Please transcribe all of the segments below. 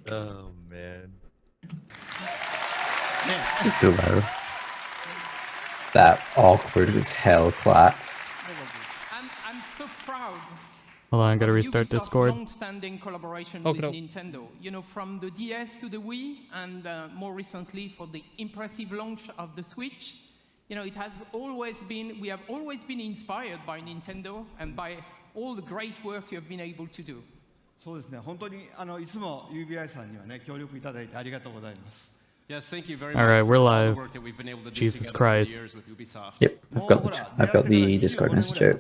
Oh man. Hello. That awkward as hell clap. I'm so proud. Hold on, I gotta restart Ubisoft Discord. long-standing collaboration with Nintendo. You know, from the DS to the Wii, and more recently for the impressive launch of the Switch. You know, it has always been. We have always been inspired by Nintendo and by all the great work you have been able to do. そうですね。本当にいつも UBI さんにはね協力いただいてありがとうございます。 Yes, thank you very All much right, for we're all the live. work that we've been able to do Jesus together over the Christ. years with Ubisoft. Yep, I've got the Discord message out.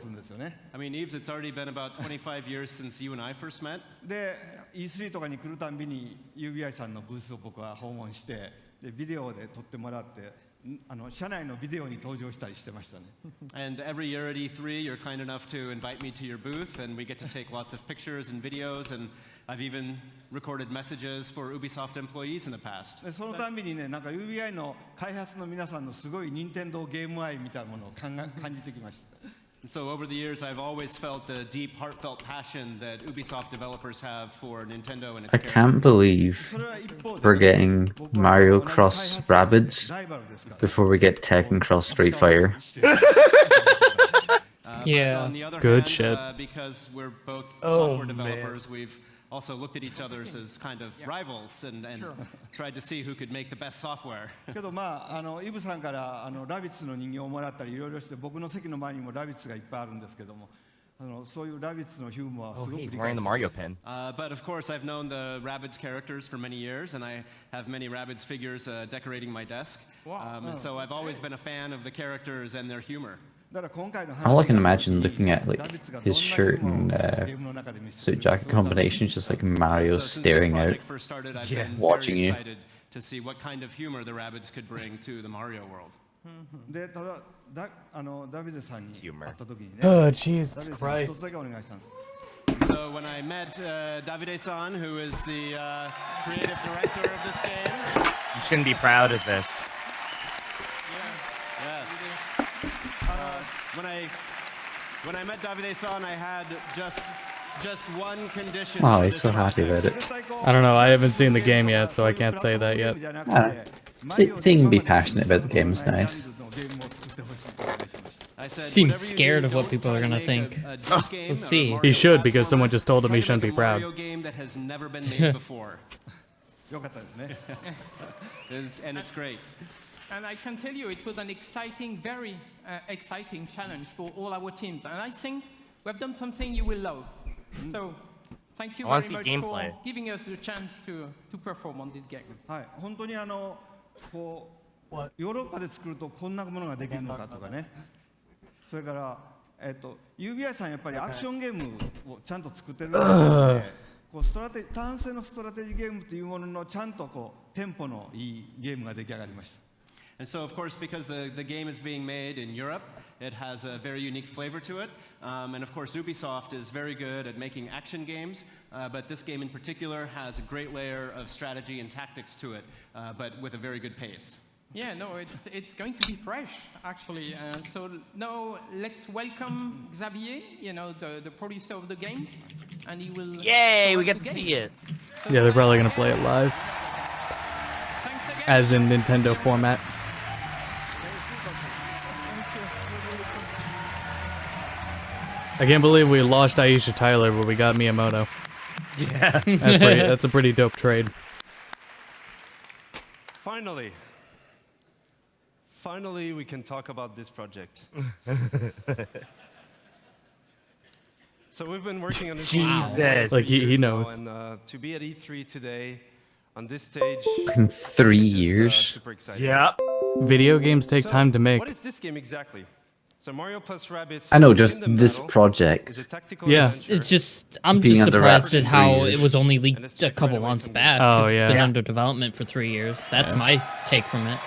I mean, Eves, it's already been about 25 years since you and I first met. で E3 とかに来るたんびに UBI さんのブースを僕は訪問してでビデオで撮ってもらって社内のビデオに登場したりしてましたね。And every year at E3, you're kind enough to invite me to your booth, and we get to take lots of pictures and videos, and I've even recorded messages for Ubisoft employees in the past. でそのたんびにねなんか UBI の開発の皆さんのすごい任天堂ゲーム愛みたいなものを感じてきました。 And so over the years, I've always felt the deep, heartfelt passion that Ubisoft developers have for Nintendo and its I can't believe we're getting Mario Cross Rabbids before we get Tekken Cross Street Fighter. Yeah. On the other Good hand, shit. Because we're both software developers, we've also looked at each other as kind of rivals and tried to see who could make the best software. けどまあイブさんからラビッツの人形をもらったりいろいろして僕の席の前にもラビッツがいっぱいあるんですけどもそういうラビッツのヒューモアはすごく理解してます。 He's wearing the Mario pin. But of course, I've known the Rabbids characters for many years, and I have many Rabbids figures decorating my desk. And so I've always been a fan of the characters and their humor. All I can imagine looking at like his shirt and suit jacket combination is just like Mario staring out, watching you. To see what kind of humor the Rabbids could bring to the Mario world. でただダビデさんに会った時にね Oh, Jesus 一 Christ. つだけお願いしたんです。 So when I met Davide-san, who is the creative director of this game, You shouldn't be proud of this. yes. When I met Davide-san, I had just one condition. Oh, for he's this so happy about it. I don't know, I haven't seen the game yet, so I can't say that yet. Seeing him be passionate about the game is nice. I said, Seems "Whatever you scared do, of what don't people are try to gonna make think. a junk game We'll or a see. Mario He should, platformer. because someone just told him he Try to shouldn't be make a proud. Mario game that has never been made before. よかったですね。 And it's great. And I can tell you, it was an exciting, very exciting challenge for all our teams. And I think we've done something you will love. So, thank you I wanna very see much gameplay. for giving us the chance to perform on this game. はい、本当にこうヨーロッパで作るとこんなものができるのかとかね。それからUBI さんやっぱりアクションゲームをちゃんと作ってるので、こう単性のストラテジーゲームというもののちゃんとこうテンポのいいゲームが出来上がりました。 And so, of course, because the game is being made in Europe, it has a very unique flavor to it. And of course, Ubisoft is very good at making action games, but this game in particular has a great layer of strategy and tactics to it, but with a very good pace. Yeah, no, it's going to be fresh, actually. So now let's welcome Xavier, you know, the producer of the game, and he will. Yay, we get to see it. Yeah, they're probably gonna play it live. Thanks again. As in Nintendo format. I can't believe we lost Aisha Tyler, but we got Miyamoto. Yeah. That's a pretty dope trade. Finally, we can talk about this project. So we've been working on this. Jesus. Like he knows. And to be at E3 today, on this stage. In 3 years. Super exciting. Yeah. Video games take time to make. What is this game exactly? So Mario plus Rabbids. I know, just this project. Yeah. It's just, I'm Being just under surprised wraps at for how 3 years. it was only leaked a couple months back. Oh, It's yeah. been Yeah. under development for 3 years. That's my take from it.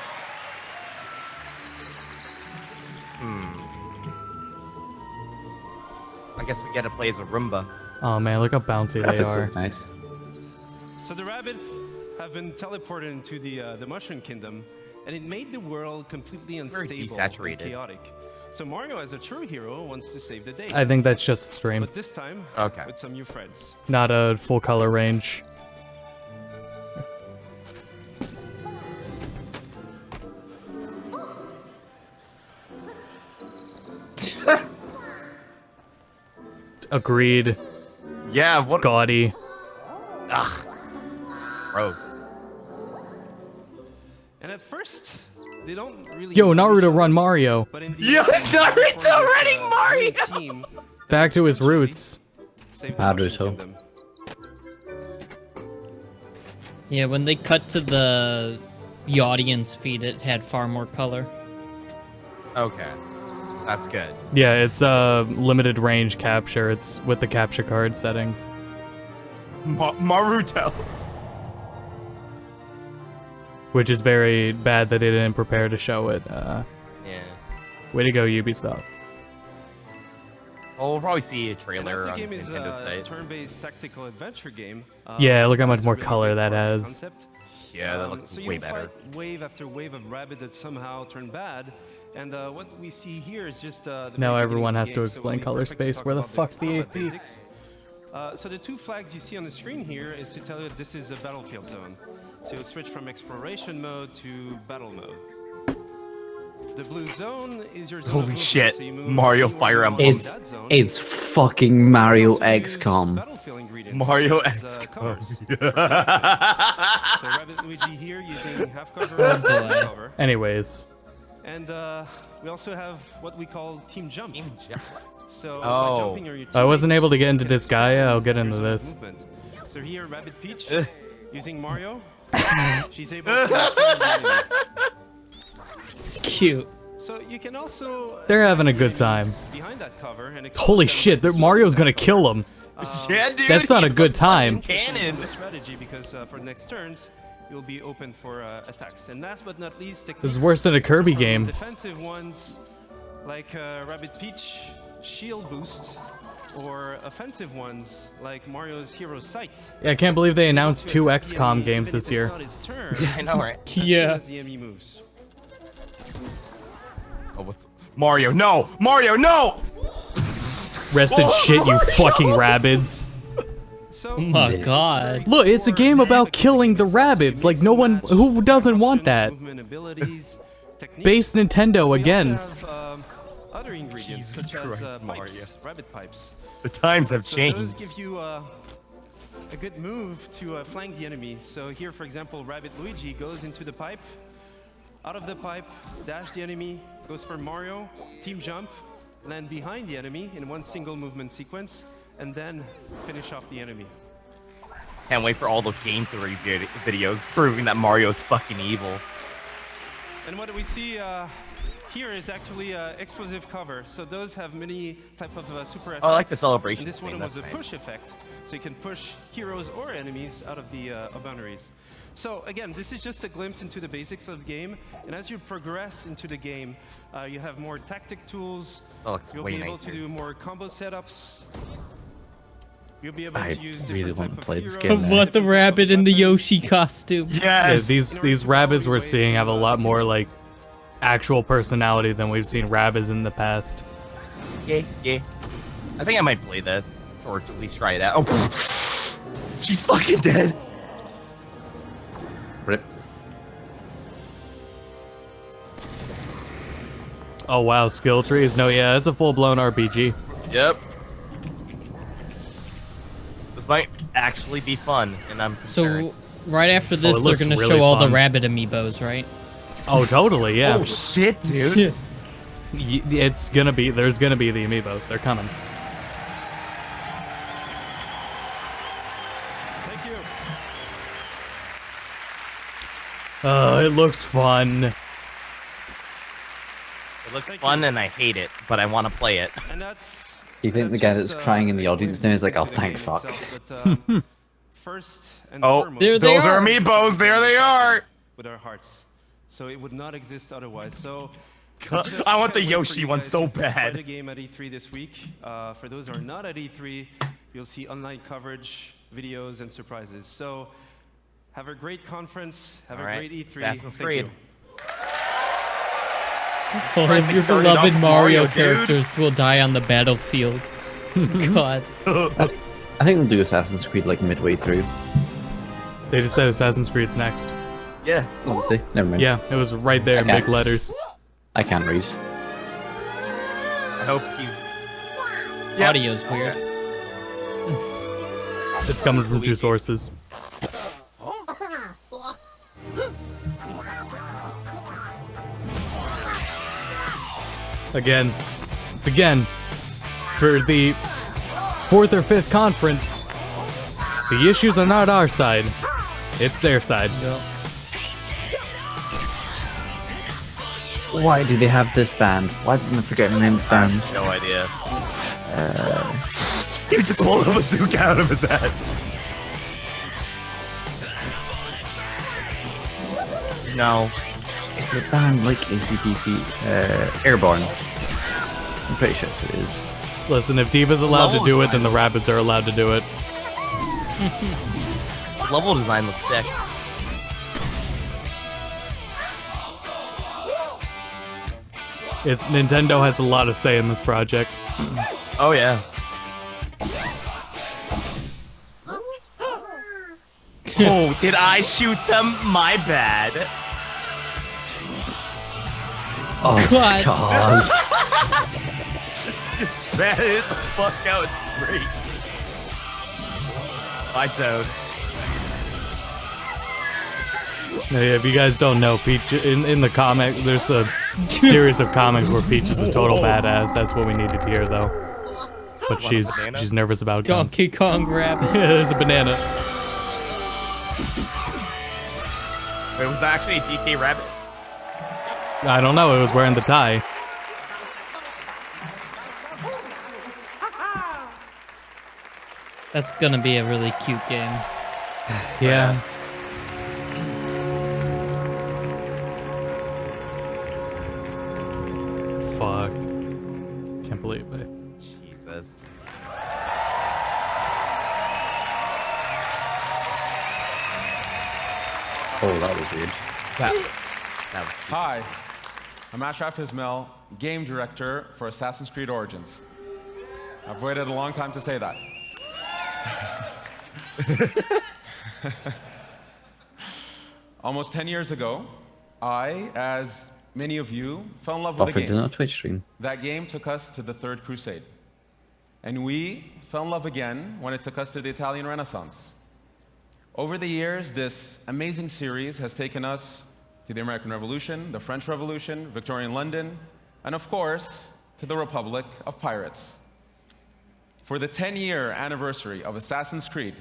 I guess we get to play as a Roomba. Oh man, look how bouncy they Graphics are. look nice. So the rabbits have been teleported into the Mushroom Kingdom, and it made the world completely very unstable desaturated. and chaotic. So Mario, as a true hero, wants to save the day. I think that's just a stream, But this time, Okay. with some new friends. not a full color range. Agreed. Yeah, It's what? gaudy. Ugh. Gross. And at first, they don't really. Yo, know each Naruto other, run Mario. But in the Yo, end, Naruto they formed running this, Mario! great team that Back to his eventually roots. saved the Mushroom Naruto. Kingdom. Yeah, when they cut to the audience feed, it had far more color. Okay. That's good. Yeah, it's limited range capture. It's with the capture card settings. Maruto. Which is very bad that they didn't prepare to show it. Yeah. Way to go, Ubisoft. Well, we'll probably see a And as trailer the on game is Nintendo's a site. turn-based tactical adventure game. Yeah, look how much it's a more really color big that part of the has. concept. Yeah, that looks So you way better. fight wave after wave of rabbit that somehow turn bad. And what we see here is just the Now very everyone beginning of has the to game, so explain it'll be color perfect to space. talk Where the about fuck's the combat AC? basics. So the two flags you see on the screen here is to tell you that this is a battlefield zone. So you'll switch from exploration mode to battle mode. The blue zone is your zone of Holy movement, shit, so you move Mario anywhere Fire you Emblem. want in It's that zone. it's fucking You Mario can also use XCOM. battlefield ingredients, Mario such as, X. covers. So Rabbit Luigi here using half cover and full boy. cover. Anyways, And we also have what we call team jump. Team Jump. So Oh. by jumping your I wasn't teammates, able to get into you can Disgaea. I'll get your into zone of this. movement. So here, Rabbit Peach using Mario, she's able to attack the enemy. It's cute. So you can also They're having a attack good the enemy time. behind that cover and Holy expose shit, them Mario's gonna kill him. Yeah, dude. That's not a he's good time. Cannon. strategy because for the next turns you'll be open for attacks. And last but not least, This is worse than a Kirby for game. defensive ones like Rabbit Peach shield boost, or offensive ones like Mario's Hero Sight. Yeah, I can't believe they announced To 2 attack the XCOM enemy games even if this it's year. not his turn, Yeah, I know, right? as soon Yeah. as the enemy moves. Oh, what's Mario? No, Mario, no! Rest in shit, you fucking rabbids. So, Oh my god. Look, it's a game about killing the rabbits. Like, no one who doesn't want that. movement abilities, techniques. Base Nintendo We again. also have, other ingredients Jesus such as Christ, pipes, Mario. rabbit pipes. The times have So those changed. give you a good move to flank the enemy. So here, for example, Rabbit Luigi goes into the pipe, out of the pipe, dash the enemy, goes for Mario, team jump, land behind the enemy in one single movement sequence, and then finish off the enemy. Can't wait for all the game theory videos proving that Mario's fucking evil. And what we see here is actually explosive cover. So those have many type of super effects. Oh, I like the celebration And this one thing, was a that's nice. push effect, so you can push heroes or enemies out of the boundaries. So again, this is just a glimpse into the basics of the game. And as you progress into the game, you have more tactic tools. That looks You'll way be able nicer. to do more combo setups. You'll be able I to use really different want type to of play this heroes, game now. What, the different type of rabbit in the weapons. Yoshi costume? Yeah, Yes. these rabbits we're seeing have a lot more like actual personality than we've seen rabbits in the past. Yeah, yeah. I think I might play this, or at least try it out. Oh, she's fucking dead. Rip. Oh wow, skill trees? No, yeah, it's a full-blown RPG. Yep. This might actually be fun, and I'm concerned. So, right after this, it they're looks gonna really show all the fun. rabbit amiibos, right? Oh, totally, yeah. Oh shit, dude. It's gonna be, there's gonna be the amiibos. They're coming. Thank you. It looks fun. It looks fun, and I hate it, but I want to play it. And that's. You think the that's guy just, that's crying in the a audience glimpse now is like, oh, into the thank game fuck. itself, but, first and Oh, foremost, There they those are are. amiibos. There they are. with our hearts. So it would not exist otherwise. So I want the can't wait for Yoshi you one guys so to try the bad. game at E3 this week. For those who are not at E3, you'll see online coverage, videos, and surprises. So Have a great conference. Have All a right. great E3. Assassin's Thank Creed. you. All Surprised of they your started off beloved with Mario Mario, dude. characters will die on the battlefield. God. I think we'll do Assassin's Creed like midway through. They just said Assassin's Creed's next. Yeah. Oh, did they? Never mind. Yeah, it was right there in Okay. big letters. I can't read. I hope he's. Yep. Audio's weird. It's coming from two sources. Again, it's again for the 4th or 5th conference. The issues are not our side, it's their side. Why do they have this band? Why didn't I forget the name of the band? No idea. He just pulled a bazooka out of his head. No. It's a band like ACDC, Airborne. I'm pretty sure that's what it is. Listen, if Diva's allowed to do it, then the Rabbits are allowed to do it. The level design looks sick. It's Nintendo has a lot of say in this project. Oh yeah. Oh, did I shoot them? My bad. Oh God. God. Just batted it the fuck out straight. Lights out. Now, yeah, if you guys don't know, Peach in the comic, there's a series of comics where Peach is a total badass. That's what we needed to hear, though. But she's nervous about guns. Donkey Kong Rabbit. Yeah, there's a banana. Wait, was that actually a DK rabbit? I don't know. It was wearing the tie. That's gonna be a really cute game. Yeah. Fuck. Can't believe it. Jesus. Oh, that was weird. That was super. Hi, I'm Ashraf Ismail, Game Director for Assassin's Creed Origins. I've waited a long time to say that. Almost 10 years ago, I, as many of you, fell in love with a Offered game. on a Twitch stream. That game took us to the Third Crusade. And we fell in love again when it took us to the Italian Renaissance. Over the years, this amazing series has taken us to the American Revolution, the French Revolution, Victorian London, and of course, to the Republic of Pirates. For the 10-year anniversary of Assassin's Creed,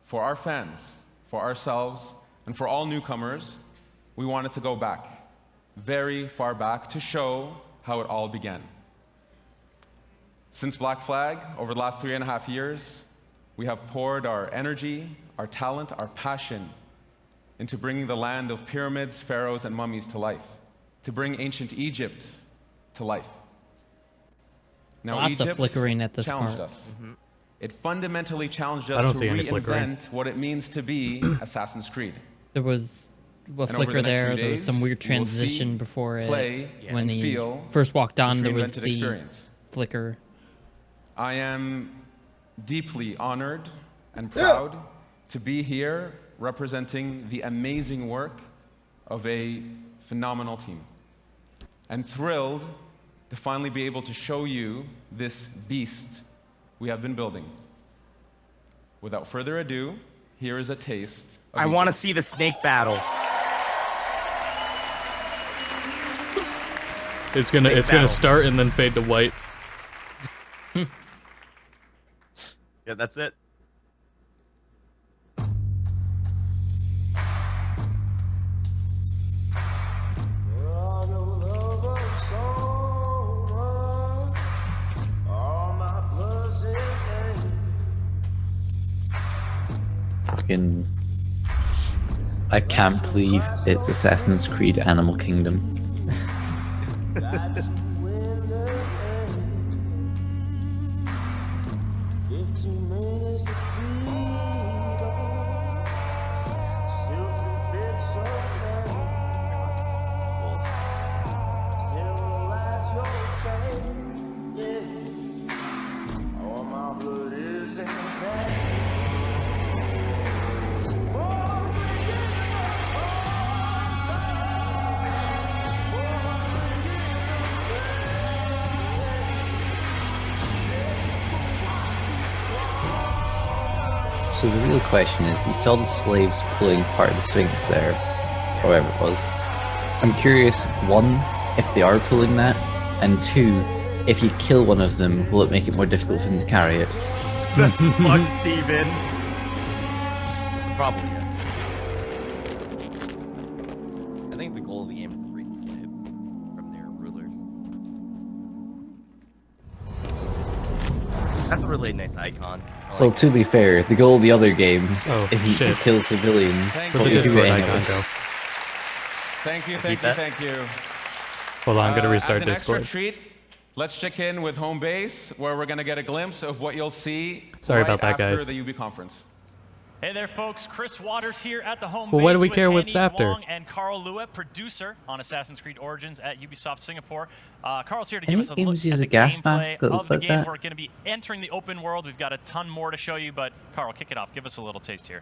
for our fans, for ourselves, and for all newcomers, we wanted to go back, very far back, to show how it all began. Since Black Flag, over the last 3.5 years, we have poured our energy, our talent, our passion into bringing the land of pyramids, pharaohs, and mummies to life, to bring ancient Egypt to life. Now, Lots of Egypt flickering at this challenged part. us. It fundamentally challenged I don't us to see any flickering. reinvent what it means to be Assassin's Creed. There was a And over flicker the next there. few There was days, some weird you will transition see, before it. play, When and he feel first walked on, this there was reinvented the experience. flicker. I am deeply honored and proud to be here representing the amazing work of a phenomenal team. And thrilled to finally be able to show you this beast we have been building. Without further ado, here is a taste of I want to Egypt. see the snake battle. It's gonna battle. start and then fade to white. Yeah, that's it. Fucking. I can't believe it's Assassin's Creed Animal Kingdom. So the real question is, you saw the slaves pulling part of the Sphinx there, or whatever it was. I'm curious, one, if they are pulling that, and two, if you kill one of them, will it make it more difficult for them to carry it? That's fuck, Steven. Probably. Yeah. I think the goal of the game is to free the slaves from their rulers. That's a really nice icon. Well, to be fair, the goal of the other games Oh, isn't to shit. kill civilians, Where'd but the we do Discord it icon anyway. go? Thank you, Keep thank you, that. thank you. Hold on, I'm gonna restart as an Discord. extra treat, let's check in with home base, where we're gonna get a glimpse of what you'll see Sorry right about that, after guys. the UB conference. Hey there, folks. Chris Waters here at the home Well, base why do we with care what's Henny after? Wong and Carl Lua, producer on Assassin's Creed Origins at Ubisoft Singapore. Carl's here to Any give us a look games use at a the gas gameplay mask that of looks the like game. that? We're going to be entering the open world. We've got a ton more to show you, but Carl, kick it off. Give us a little taste here.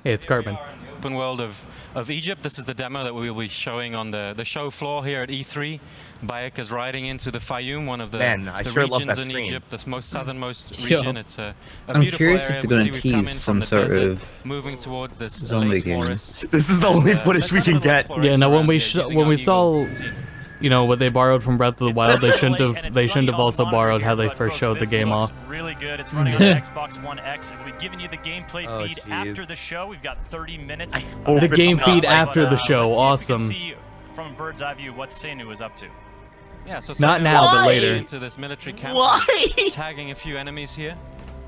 Hey, it's Cartman. Open world of Egypt. This is the demo that we will be showing on the show floor here at E3. Bayek is riding into the Fayoum, one of the, Man, I the sure love regions that in screen. Egypt, the most southernmost Yo. region. It's a I'm beautiful curious area. if they're We gonna see we've come in tease from some the sort desert, of moving towards this zombie lake game. forest. This is the only And, footage we let's can have a little get. exploration Yeah, no, when around we here using when our we Eagle saw, scene. you know, what they borrowed from Breath of the Wild, they shouldn't Lake, and have it's they sunny shouldn't have on the also monitor borrowed here, how they but first folks, showed the this game looks off. really good. It's running on the Xbox One X, and we'll be giving you the gameplay Oh, feed jeez. after the show. We've got 30 minutes. hope The it's game not feed like after that. the show, Let's see if we awesome. can see from a bird's eye view what Senu is up to. Yeah, so Not Senu now, will but be later. into this military camp, Why? tagging a few enemies here.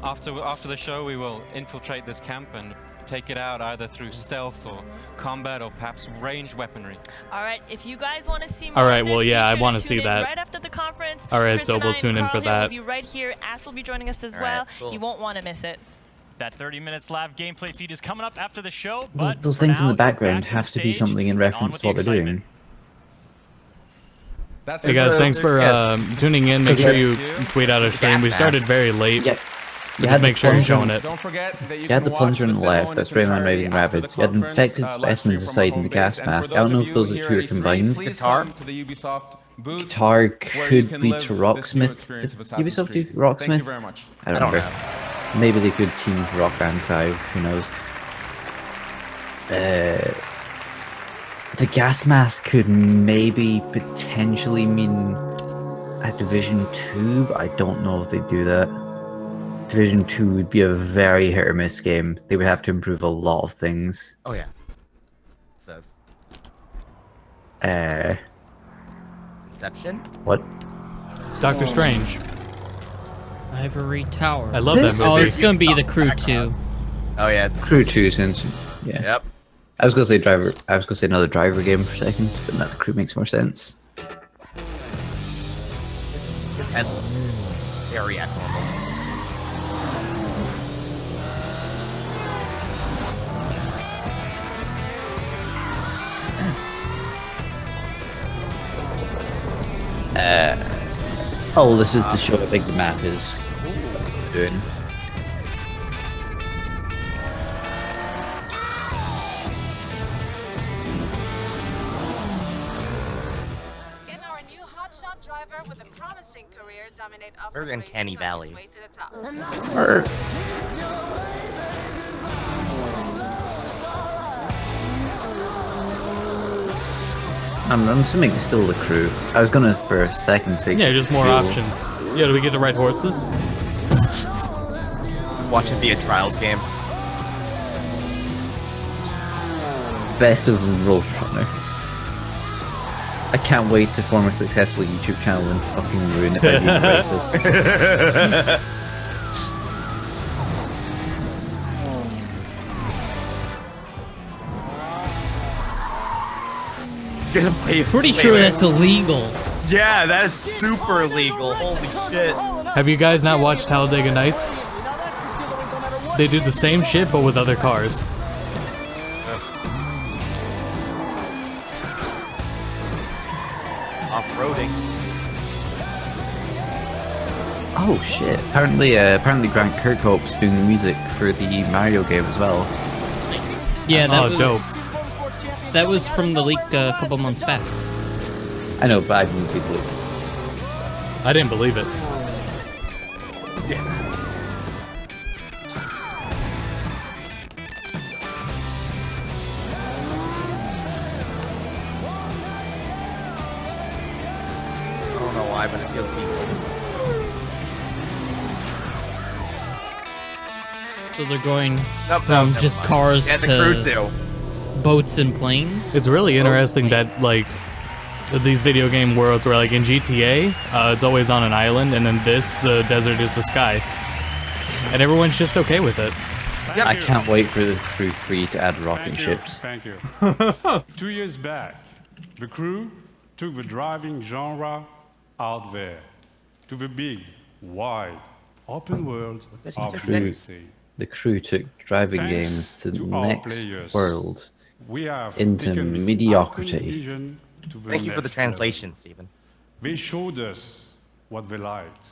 After the show, we will infiltrate this camp and take it out either through stealth or combat or perhaps ranged weaponry. All right, if you guys want to see more All right, of this, well, yeah, be I sure wanna tune see in that. right after the conference. All right, Chris so and we'll I and tune in Carl for here will that. be right here. Ash will be joining us as All right, well. cool. You won't want to miss it. That 30 minutes live gameplay feed is coming up after the show. But Those for things in now, the background back to the have to be stage something in and on reference with to what the they're excitement. doing. That's Hey guys, thanks for tuning in. Make sure you Thank you. tweet out our stream. We started very late. Yeah, Just make sure you're showing it. Don't forget that You had the plunger on the left, that's Rayman raving rabbits. You had infected specimens aside in the gas mask. I don't know if those are two are combined. Guitar? Guitar could lead to Rocksmith. Did Ubisoft do Rocksmith? Thank you very much. I don't remember. Maybe they could team with Rock Band 5, who knows. The gas mask could maybe potentially mean a Division 2, but I don't know if they do that. Division 2 would be a very hit or miss game. They would have to improve a lot of things. Oh yeah. Says Inception. What? It's Doctor Strange. Ivory Tower. I love that This- movie. Oh, it's gonna be the Crew 2. Oh yeah. Crew 2 since, yeah. Yep. I was gonna say Driver. I was gonna say another Driver game for a second, but that Crew makes more sense. His head looks very abnormal. Oh, this is to show how big the map is. Doing. Get our new hotshot driver with a promising career dominate We're in Canny Valley. way to the top. I'm assuming it's still the Crew. I was gonna for a second say. Yeah, just more fuel. options. Yeah, do we get to ride horses? Just watch it be a Trials game. Best of Roadrunner. I can't wait to form a successful YouTube channel and fucking ruin it by being racist. Gonna play. Pretty sure that's illegal. Yeah, that is super illegal. Holy shit. Have you guys not watched Talladega Nights? They do the same shit but with other cars. Off-roading. Oh shit! Apparently Grant Kirkhope's doing the music for the Mario game as well. Yeah, that Oh, was dope. that was from the leak a couple months back. I know, but I didn't see the leak. I didn't believe it. drive, but it feels decent. So they're going Nope, from never just mind. cars Yeah, the crew to too. boats and planes. It's really interesting that like these video game worlds where like in GTA, it's always on an island, and then the desert is the sky, and everyone's just okay with it. I can't wait for the Crew 3 to add rocket ships. Thank you. 2 years back, the crew took the driving genre out there to the big, wide, open world of USA. The Crew took driving Thanks games to the to our next players, world we have into taken this iconic mediocrity. vision to the Thank you for the next translation, level. Stephen. They showed us what they liked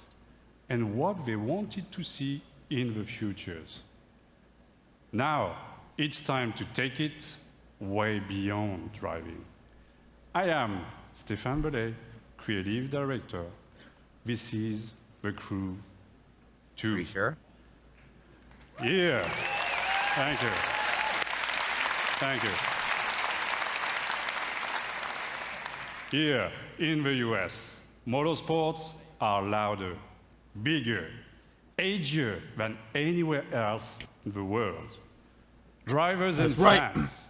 and what they wanted to see in the futures. Now, it's time to take it way beyond driving. I am Stéphane Belay, Creative Director. This is The Crew 2. Are you sure? Yeah. Thank you. Thank you. Here in the US, motorsports are louder, bigger, edgier than anywhere else in the world. Drivers and That's right. fans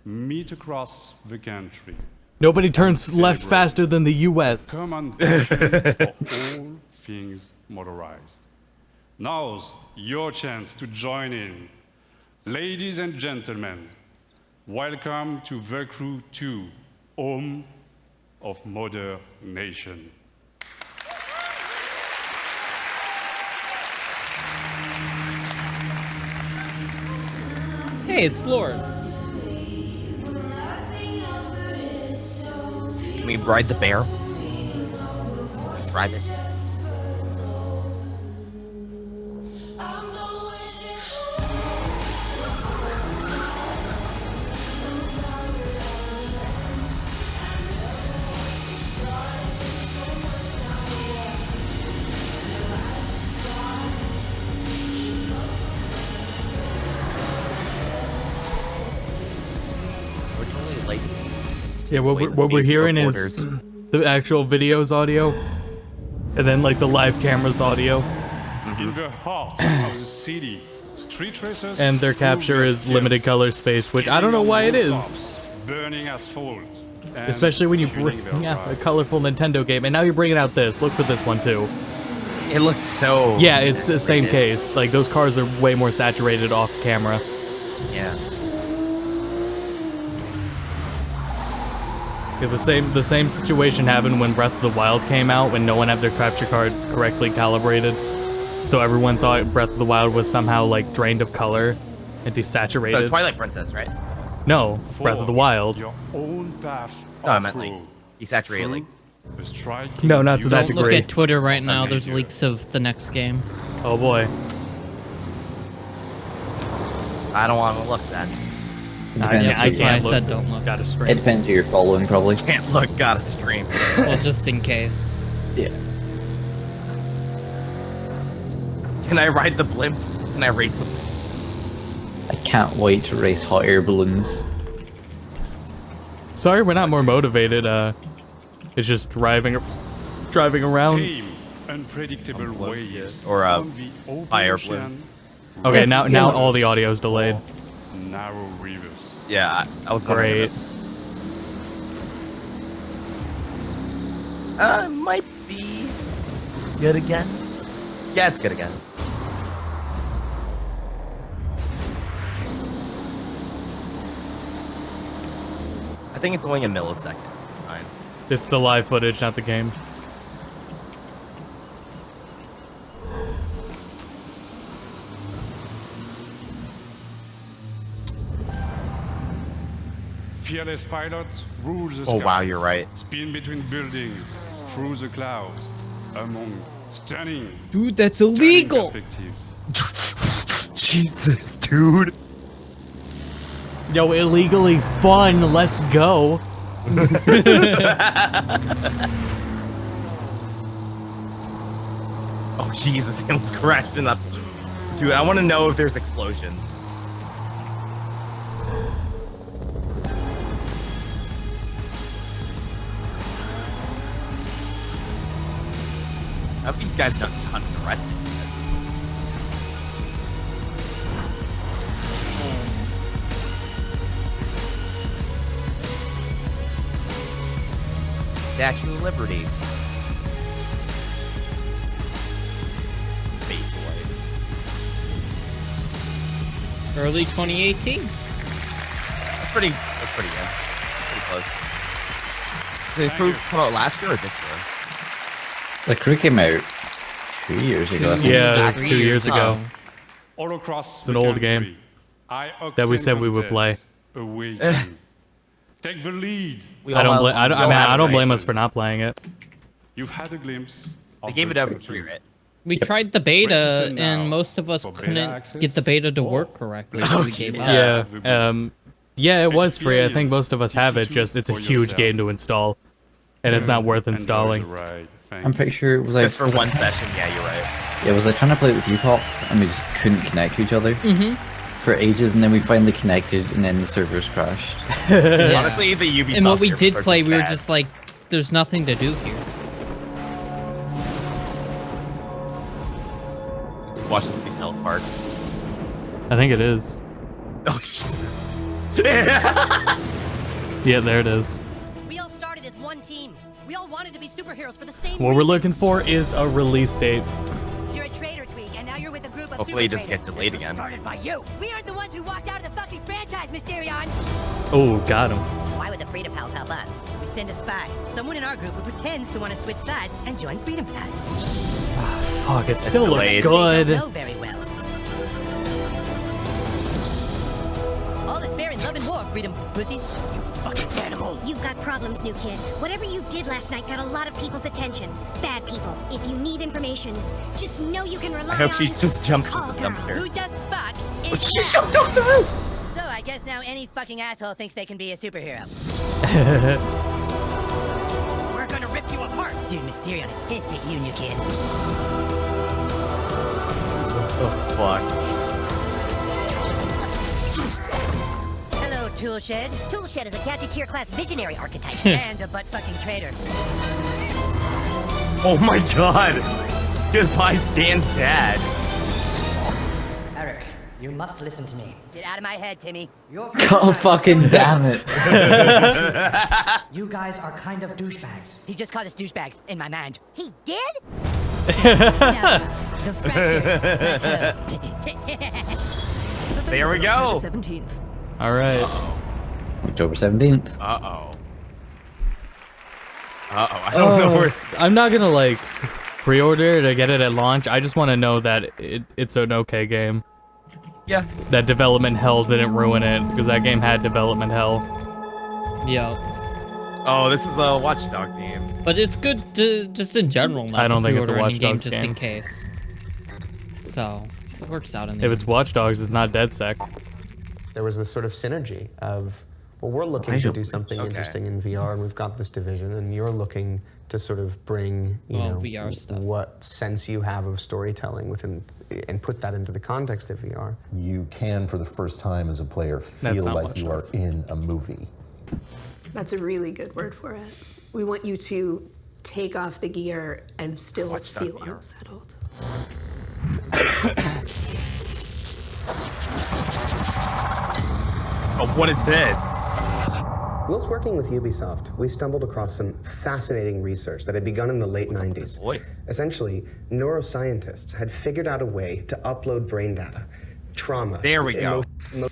meet across the country. Nobody turns left faster than the U.S. Common passion for all things motorized. Now's your chance to join in. Ladies and gentlemen, welcome to The Crew 2, home of Motor Nation. Hey, it's Lord. Can we ride the bear? Drive it. We're totally like. Yeah, what we're hearing is the actual video's audio, and then like the live camera's audio, In the heart of the city, street racers and their capture prove is their limited skills, color space, which I don't know why it is. rooftops, burning asphalt, and Especially when you tuning bring their out a ride. colorful Nintendo game, and now you're bringing out this. Look for this one too. It looks so. Yeah, it's the same saturated. case. Like those cars are way more saturated off camera. Yeah. Yeah, the same situation happened when Breath of the Wild came out, when no one had their capture card correctly calibrated. So everyone thought Breath of the Wild was somehow like drained of color and desaturated. So Twilight Princess, right? No, Breath of the Wild. Your own path No, I meant like off-road. desaturated, like. The striking No, not to that Don't look degree. at Twitter right now. Okay. There's leaks of the next game. Oh boy. I don't want to look that. I Depends can't, I who- That's why I can't look. said don't look. Got a It stream. depends who you're following, probably. Can't look. Gotta stream. Well, just in case. Yeah. Can I ride the blimp? Can I race with? I can't wait to race hot air balloons. Sorry, we're not more motivated. It's just driving around. tame, unpredictable waves Or, on the open fire ocean, balloons. Okay, now all the audio's delayed. narrow rivers. Yeah, I was wondering Great. if it might be good again. Yeah, it's good again. I think it's only a millisecond. Fine. It's the live footage, not the game. Fearless pilot rules the Oh, sky. wow, you're right. Spin between buildings, through the clouds, among stunning, Dude, that's stunning illegal. perspectives. Jesus, dude. Yo, illegally fun. Let's go. Oh, Jesus, it was crashing up. Dude, I want to know if there's explosions. How have these guys not gotten arrested yet? Statue of Liberty. Early 2018. That's pretty good. Pretty close. Did it come out last year or this year? The crew came out 2 years ago. I think. Yeah, it's 2 years ago. Autocross It's an old Meccan game 3. that we said we would play. Away Take the lead. I don't blame us for not playing it. You've had a glimpse. They gave it out for free, right? We tried the beta, Register now and most of us for beta couldn't access. get the beta to work correctly, so we gave up. Yeah, it was free. I think most of us have it. Just it's a huge game to install, and it's not worth installing. I'm pretty sure it was like Just for one session, yeah, you're right. Yeah, was I trying to play it with you, Pop? And we just couldn't connect to each other for ages, and then we finally connected, and then the servers crashed. Yeah. Honestly, the Ubisoft. And what we servers did are play, we were bad. just like, there's nothing to do here. Just watch this be South Park. I think it is. Oh, shit. Yeah, there it is. We all started as one team. We all wanted to be superheroes for the same What we're looking for is a release date. You're a traitor, Tweak, and now you're with a group of Hopefully it doesn't super get delayed traitors. This was again. started by you. We aren't the ones who walked out of the fucking franchise, Mysterion. Oh, got him. Why would the Freedom Pals help us? We send a spy, someone in our group who pretends to want to switch sides and join Freedom Pact. Fuck, it still looks delayed. good. They don't know very well. All is fair in love and war, Freedom Pussies. You fucking animal. You've got problems, new kid. Whatever you did last night got a lot of people's attention. Bad people. If you need information, just know you can rely I hope on... she just jumps Call in the girl. dumpster. Who the fuck is But she that? jumped off the roof! So I guess now any fucking asshole thinks they can be a superhero. We're gonna rip you apart! Dude, Mysterion is pissed at you, new kid. What the fuck? Hello, Toolshed. Toolshed is a Gadgeteer class visionary archetype. And a butt-fucking traitor. Oh my god! Goodbye, Stan's dad. Eric, you must listen to me. Get out of my head, Timmy. You're God fucking damn it. You guys are kind of douchebags. He just called us douchebags in my mind. He did? The fracture. There we go! 17th. All right. October 17th. Uh-oh. I don't know where... I'm not gonna like pre-order to get it at launch. I just want to know that it's an okay game. Yeah. That development hell didn't ruin it, because that game had development hell. Yeah. Oh, this is a Watch Dogs game. But it's good to, just in general, not I don't to think it's a pre-order any Watch game Dogs just game. in case. So, it works out in the If end. it's Watch Dogs, it's not DedSec. There was this sort of synergy of, well, we're looking to do something interesting in VR, and we've got this division, and you're looking to sort of bring, you know, VR stuff. what sense you have of storytelling within, and put that into the context of VR. You can, for the first time as a player, That's feel not like Watch you are Dogs. in a movie. That's a really good word for it. We want you to take off the gear and still feel unsettled. Oh, what is this? Whilst working with Ubisoft, we stumbled across some fascinating research that had begun in the late 90s. Essentially, neuroscientists had figured out a way to upload brain data, trauma,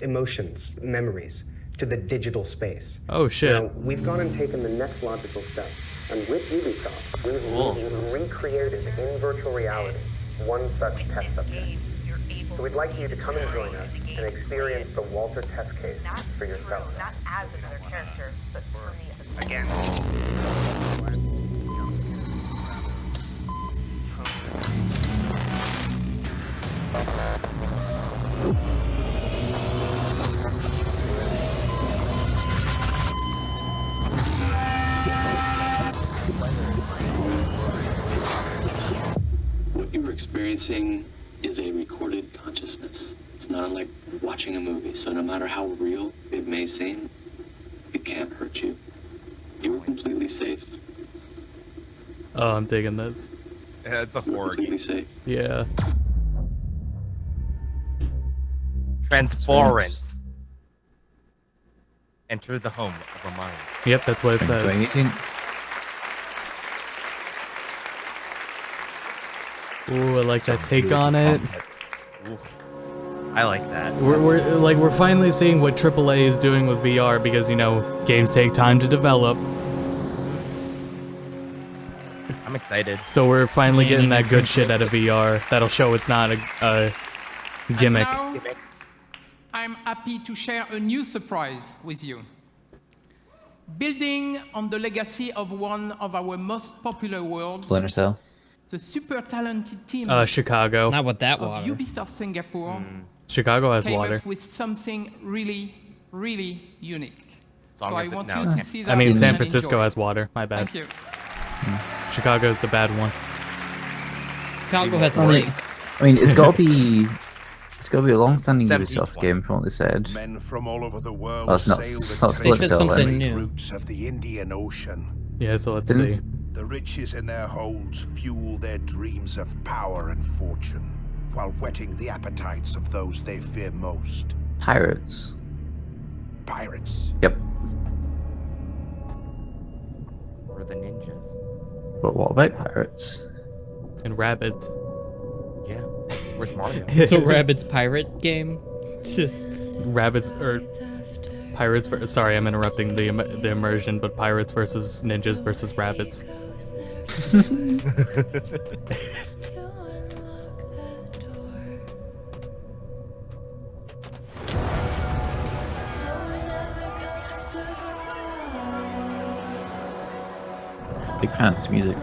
emotions, memories, to the digital space. Oh shit. Now, we've gone and taken the next logical step, and with Ubisoft, we've recreated in virtual reality one such test subject. So we'd like you to come and join us and experience the Walter test case for yourself. Not as another character, but for me again. What you're experiencing is a recorded consciousness. It's not unlike watching a movie, so no matter how real it may seem, it can't hurt you. You are completely safe. Oh, I'm digging this. Yeah, it's a horror game. Yeah. Transference. Enter the home of a mind. Yep, that's what it says. 2018. Ooh, I like that take on it. Oof. I like that. We're finally seeing what AAA is doing with VR because, you know, games take time to develop. I'm excited. So we're finally getting that good shit out of VR. That'll show it's not a gimmick. And now, I'm happy to share a new surprise with you. Building on the legacy of one of our most popular worlds, Splinter Cell. the super talented team Chicago. Not with that of water. Ubisoft Singapore Chicago has came water. up with something really, really unique. So Longer I than- want no, you okay. to see that. I mean, San and Francisco enjoy. has water. My bad. Thank you. Chicago's the bad one. Chicago has I a mean, lake. I mean, it's got to be. It's got to be a long-standing 17th Ubisoft one. game, from what they said. Men from all over the world Oh, it's not. sail It's the not They Splinter said Cell something then. new. routes of the Indian Ocean. Yeah, so let's Didn't see. The riches in their holds fuel their dreams of power and fortune, while whetting the appetites of those they fear most. Pirates. Pirates. Yep. Or the ninjas. But what about pirates? And rabbits. Yeah. Where's Mario? So Rabbids pirate game? Just Rabbits or pirates. Sorry, I'm interrupting the immersion, but pirates versus ninjas versus rabbits. Big fan of this music.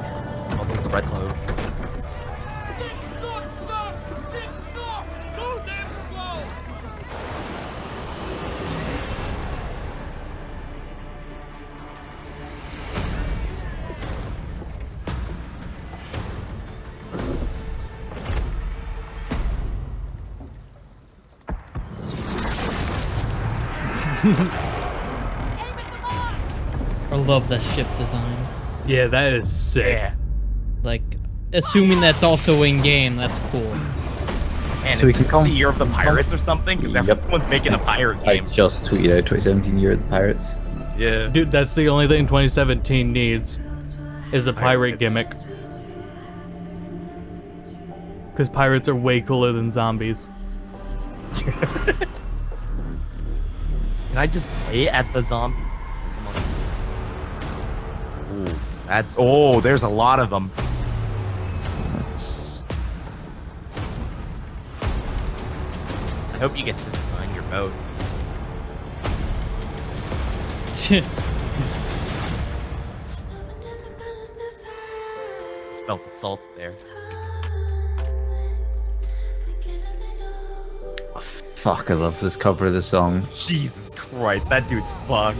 All those red loaves. I love that ship design. Yeah, that is sick. Yeah. Like, assuming that's also in game, that's cool. And So we it's can call the year of the pirates or something, because everyone's making a pirate I game. just tweeted out 2017 Year of the Pirates. Yeah. Dude, that's the only thing 2017 needs is a pirate gimmick. Because pirates are way cooler than zombies. Can I just play as the zombie? Come on. Ooh, that's there's a lot of them. I hope you get to design your boat. Just felt the salt there. Fuck, I love this cover of the song. Jesus Christ, that dude's fucked.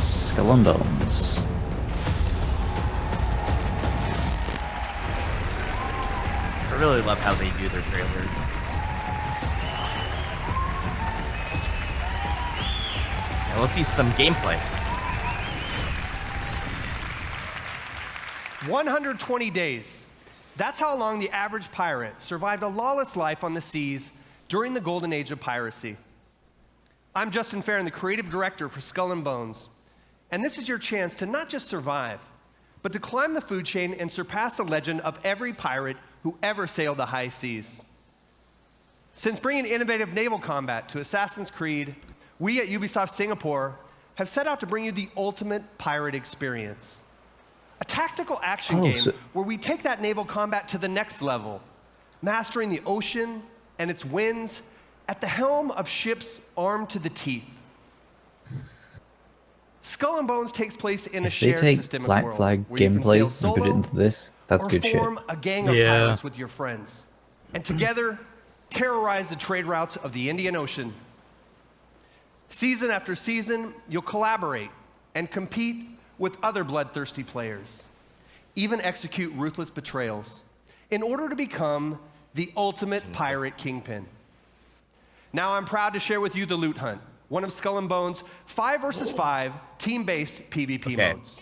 Skull and Bones. I really love how they do their trailers. Now let's see some gameplay. 120 days. That's how long the average pirate survived a lawless life on the seas during the golden age of piracy. I'm Justin Farron, the creative director for Skull and Bones. And this is your chance to not just survive, but to climb the food chain and surpass the legend of every pirate who ever sailed the high seas. Since bringing innovative naval combat to Assassin's Creed, we at Ubisoft Singapore have set out to bring you the ultimate pirate experience. A tactical action game where we take that naval combat to the next level, mastering the ocean and its winds at the helm of ships armed to the teeth. Skull and Bones takes place in a If they shared take systemic Black world Flag where you can gameplay sail and put it solo into this, that's or good shit. form a gang of pirates with your friends, and together terrorize the trade routes of the Indian Ocean. Season after season, you'll collaborate and compete with other bloodthirsty players, even execute ruthless betrayals in order to become the ultimate pirate kingpin. Now I'm proud to share with you the Loot Hunt, one of Skull and Bones' 5 versus 5 team-based PvP modes.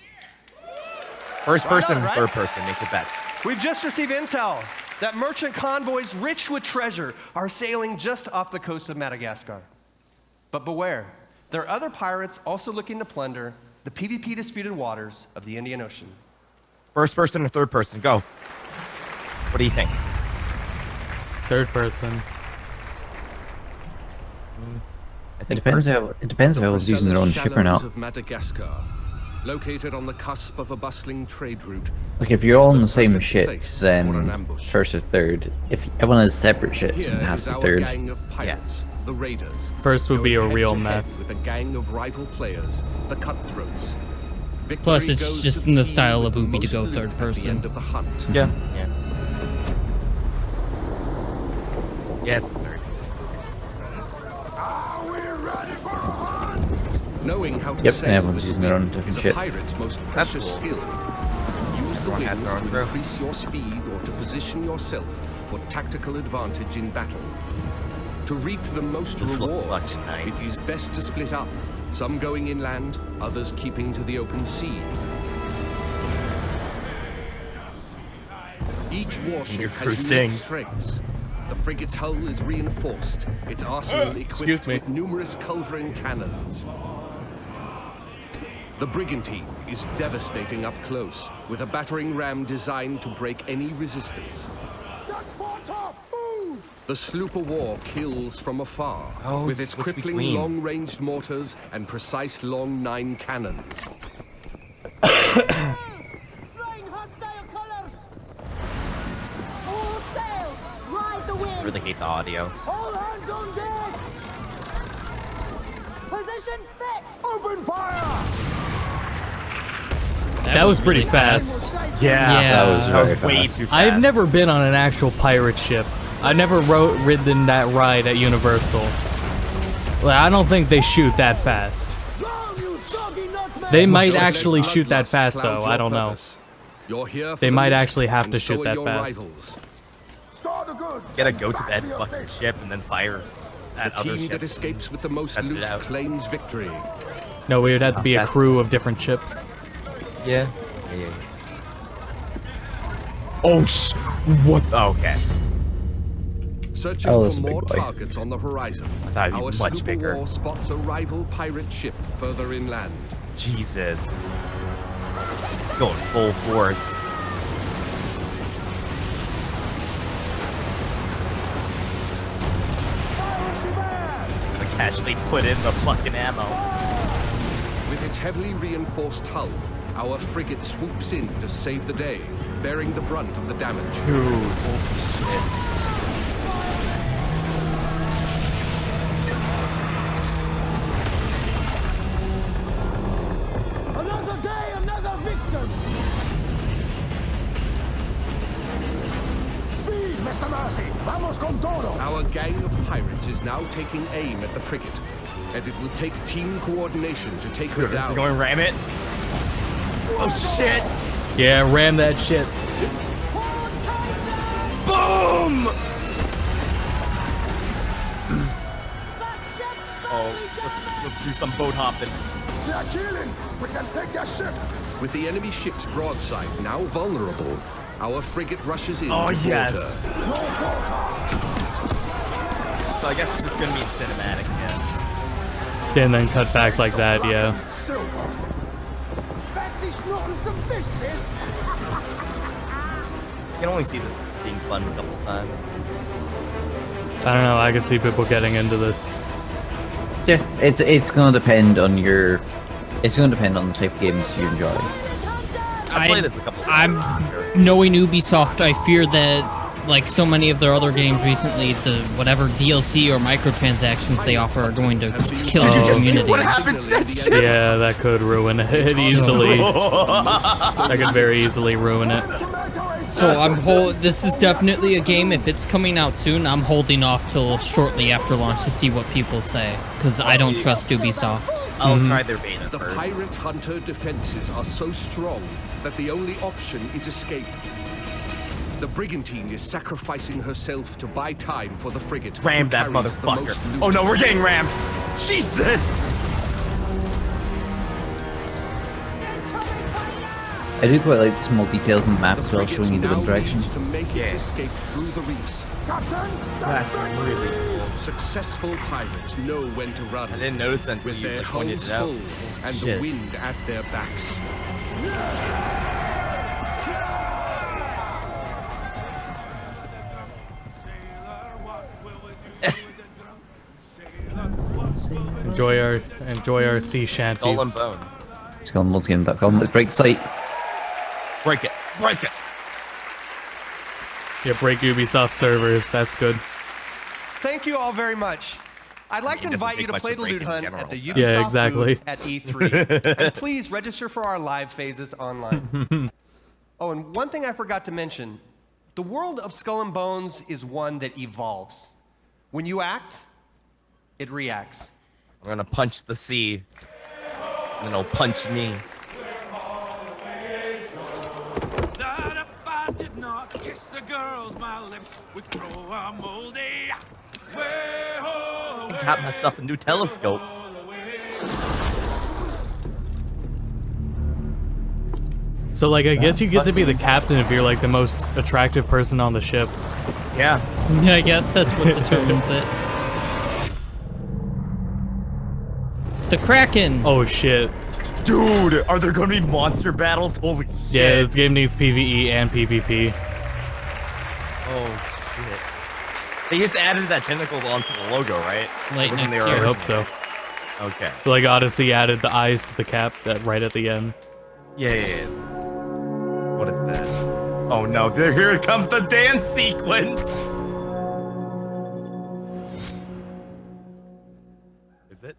First person and third person, make your bets. We've just received intel that merchant convoys rich with treasure are sailing just off the coast of Madagascar. But beware, there are other pirates also looking to plunder the PvP disputed waters of the Indian Ocean. First person or third person, go. What do you think? Third person. It depends how I was using their own ship or not. Of Madagascar, located on the cusp of a bustling trade route. Like if you're all on the same ship, then first or third. If everyone has separate ships, it has to be third. The Raiders. First would be a real mess. With a gang of rival players, the Cutthroats. Plus, it's just in the style of Ubi to go third person. Yeah. Yeah, it's third. Knowing how to Yep, sail everyone's using their own different ship. Pirate's most precious skill. Use the winds to increase your speed or to position yourself for tactical advantage in battle. To reap the most reward, it is best to split up, some going inland, others keeping to the open sea. Each warship has unique strengths. The frigate's hull is reinforced, its arsenal equipped with numerous culverin cannons. The brigantine is devastating up close, with a battering ram designed to break any resistance. The sloop of war kills from afar, with its crippling long-ranged mortars and precise long 9 cannons. I really hate the audio. All hands on deck! Position fixed! Open fire! That was pretty fast. Yeah, that was way too fast. I've never been on an actual pirate ship. I've never ridden that ride at Universal. Well, I don't think they shoot that fast. They might actually shoot that fast, though. I don't know. They might actually have to shoot that fast. Just get a go-to-bed fucking ship and then fire that other ship. That escapes with the most loot claims victory. No, we would have to be a crew of different ships. Yeah. Oh, what? Okay. Searching for more targets on the horizon. I thought it'd be Our much sloop bigger. of war spots a rival pirate ship further inland. Jesus. It's going full force. I casually put in the fucking ammo. With its heavily reinforced hull, our frigate swoops in to save the day, bearing the brunt of the damage. Dude, holy shit. Another day, another victim! Speed, Mr. Mercy! Vamos con todo! Our gang of pirates is now taking aim at the frigate, and it will take team coordination to take her down. They're going to ram it? Oh shit! Yeah, ram that shit. Boom! Oh, let's do some boat hopping. They are killing! We can take their ship! With the enemy ship's broadside now vulnerable, our frigate rushes in. Oh, to yes. water. So I guess it's just gonna be in cinematic, yeah. And then cut back like that, yeah. You can only see this being fun a couple times. I don't know, I could see people getting into this. Yeah, it's gonna depend on your. It's gonna depend on the type of games you enjoy. I played this a couple times. I'm knowing Ubisoft, I fear that, like so many of their other games recently, the whatever DLC or microtransactions they offer are going to kill the community. What happens to that ship? Yeah, that could ruin it easily. That could very easily ruin it. So this is definitely a game. If it's coming out soon, I'm holding off till shortly after launch to see what people say, because I don't trust Ubisoft. I'll try their beta The first. pirate hunter defenses are so strong that the only option is escape. The brigantine is sacrificing herself to buy time for the frigate. Ram that motherfucker. Oh no, we're getting rammed. Jesus! I do quite like the small details in the map as well, showing you different directions. To make its escape through the reefs. That's really cool. Successful pirates know when to run. I didn't notice until with you their pointed hulls it out. full and Shit. the wind at their backs. Enjoy our sea shanties. Skull and Bone. SkullandBonesGame.com. Let's break the site. Break it. Break it. Yeah, break Ubisoft servers. That's good. Thank you all very much. I'd like to invite you to play the Loot Hunt at the Ubisoft Yeah, exactly. booth at E3. And please register for our live phases online. Oh, and one thing I forgot to mention. The world of Skull and Bones is one that evolves. When you act, it reacts. I'm gonna punch the sea. And then it'll punch me. That if I did not kiss the girls, my lips would grow a moldy. I got myself a new telescope. So, like, I guess you get to be the captain if you're, like, the most attractive person on the ship. Yeah. Yeah, I guess that's what determines it. The Kraken! Oh, shit. Dude, are there gonna be monster battles? Holy shit. Yeah, this game needs PvE and PvP. Oh, shit. They just added that tentacle onto the logo, right? Late Wasn't next there year. I hope so. Okay. Like, Odyssey added the eyes to the cap right at the end. Yeah. What is this? Oh no, here comes the dance sequence! Is it?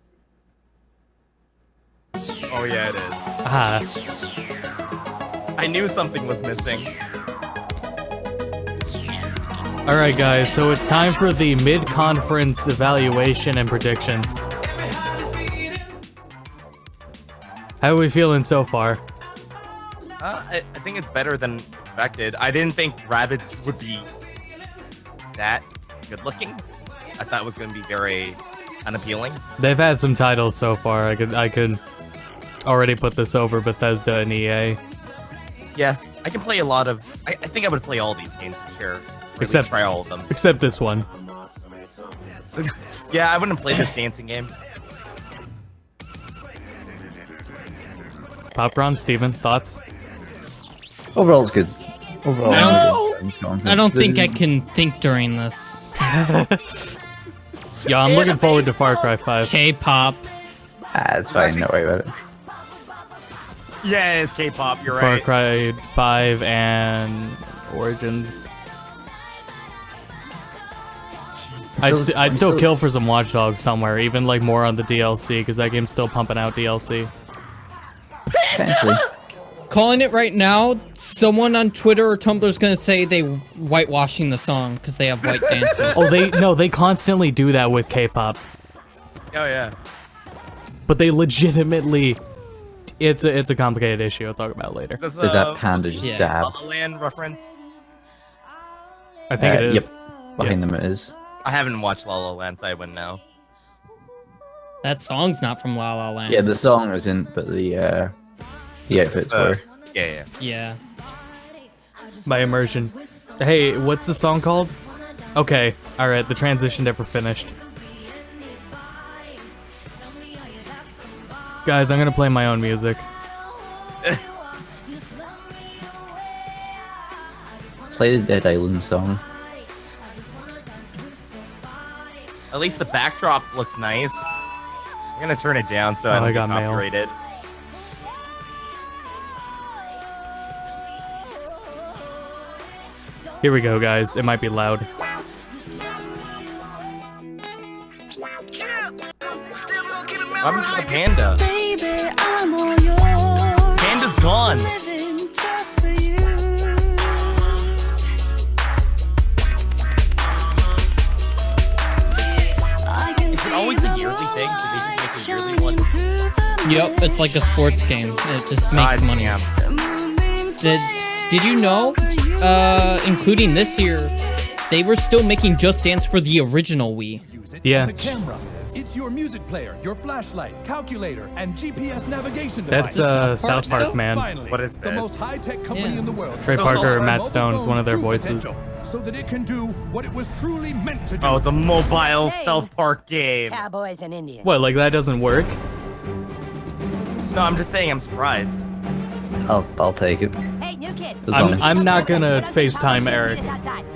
Oh yeah, it is. Ah. I knew something was missing. Alright guys, so it's time for the mid-conference evaluation and predictions. How are we feeling so far? I think it's better than expected. I didn't think rabbits would be that good looking. I thought it was going to be very unappealing. They've had some titles so far. I could already put this over Bethesda and EA. Yeah, I can play a lot of... I think I would play all these games for sure. Or Except try all of them. Except this one. Yeah, I wouldn't play this dancing game. Popcorn, Steven, thoughts? Overall, it's good. Overall, I don't think I can think during this. Yeah, I'm looking forward to Far Cry 5. K-pop. It's fine, don't worry about it. Yeah, it's K-pop, you're Far right. Cry 5 and Origins. I'd still kill for some Watch Dogs somewhere, even like more on the DLC, because that game's still pumping out DLC. Potentially. Calling it right now, someone on Twitter or Tumblr's gonna say they whitewashing the song because they have white dancers. Oh, they constantly do that with K-pop. Oh yeah. But they legitimately, it's a complicated issue. I'll talk about it later. Does, Did that panda just dab? La La Land reference? I think it is. Yep. Behind them it is. I haven't watched La La Land, so I wouldn't know. That song's not from La La Land. Yeah, the song isn't, but the outfits were. Yeah. By immersion. Hey, what's the song called? Okay, alright, the transition never finished. Guys, I'm gonna play my own music. Play the Dead Island song. At least the backdrop looks nice. I'm gonna turn it down so I I don't got get mail. copyrighted. Here we go, guys. It might be loud. What happened to the panda? Panda's gone. Yep, it's like a sports game. It just makes money. Did you know, including this year, they were still making Just Dance for the original Wii? Yeah. The camera. It's your music player, your flashlight, calculator, and GPS navigation device. That's South Park, man. Finally, What is the most high-tech company in the world. Trey Parker and Matt Stone's one of their voices. So that it can do what it was truly meant to do. Oh, it's a mobile South Park game. Cowboys and Indians. What, like that doesn't work? No, I'm just saying I'm surprised. I'll take it. Hey, new kid. I'm not gonna FaceTime Eric.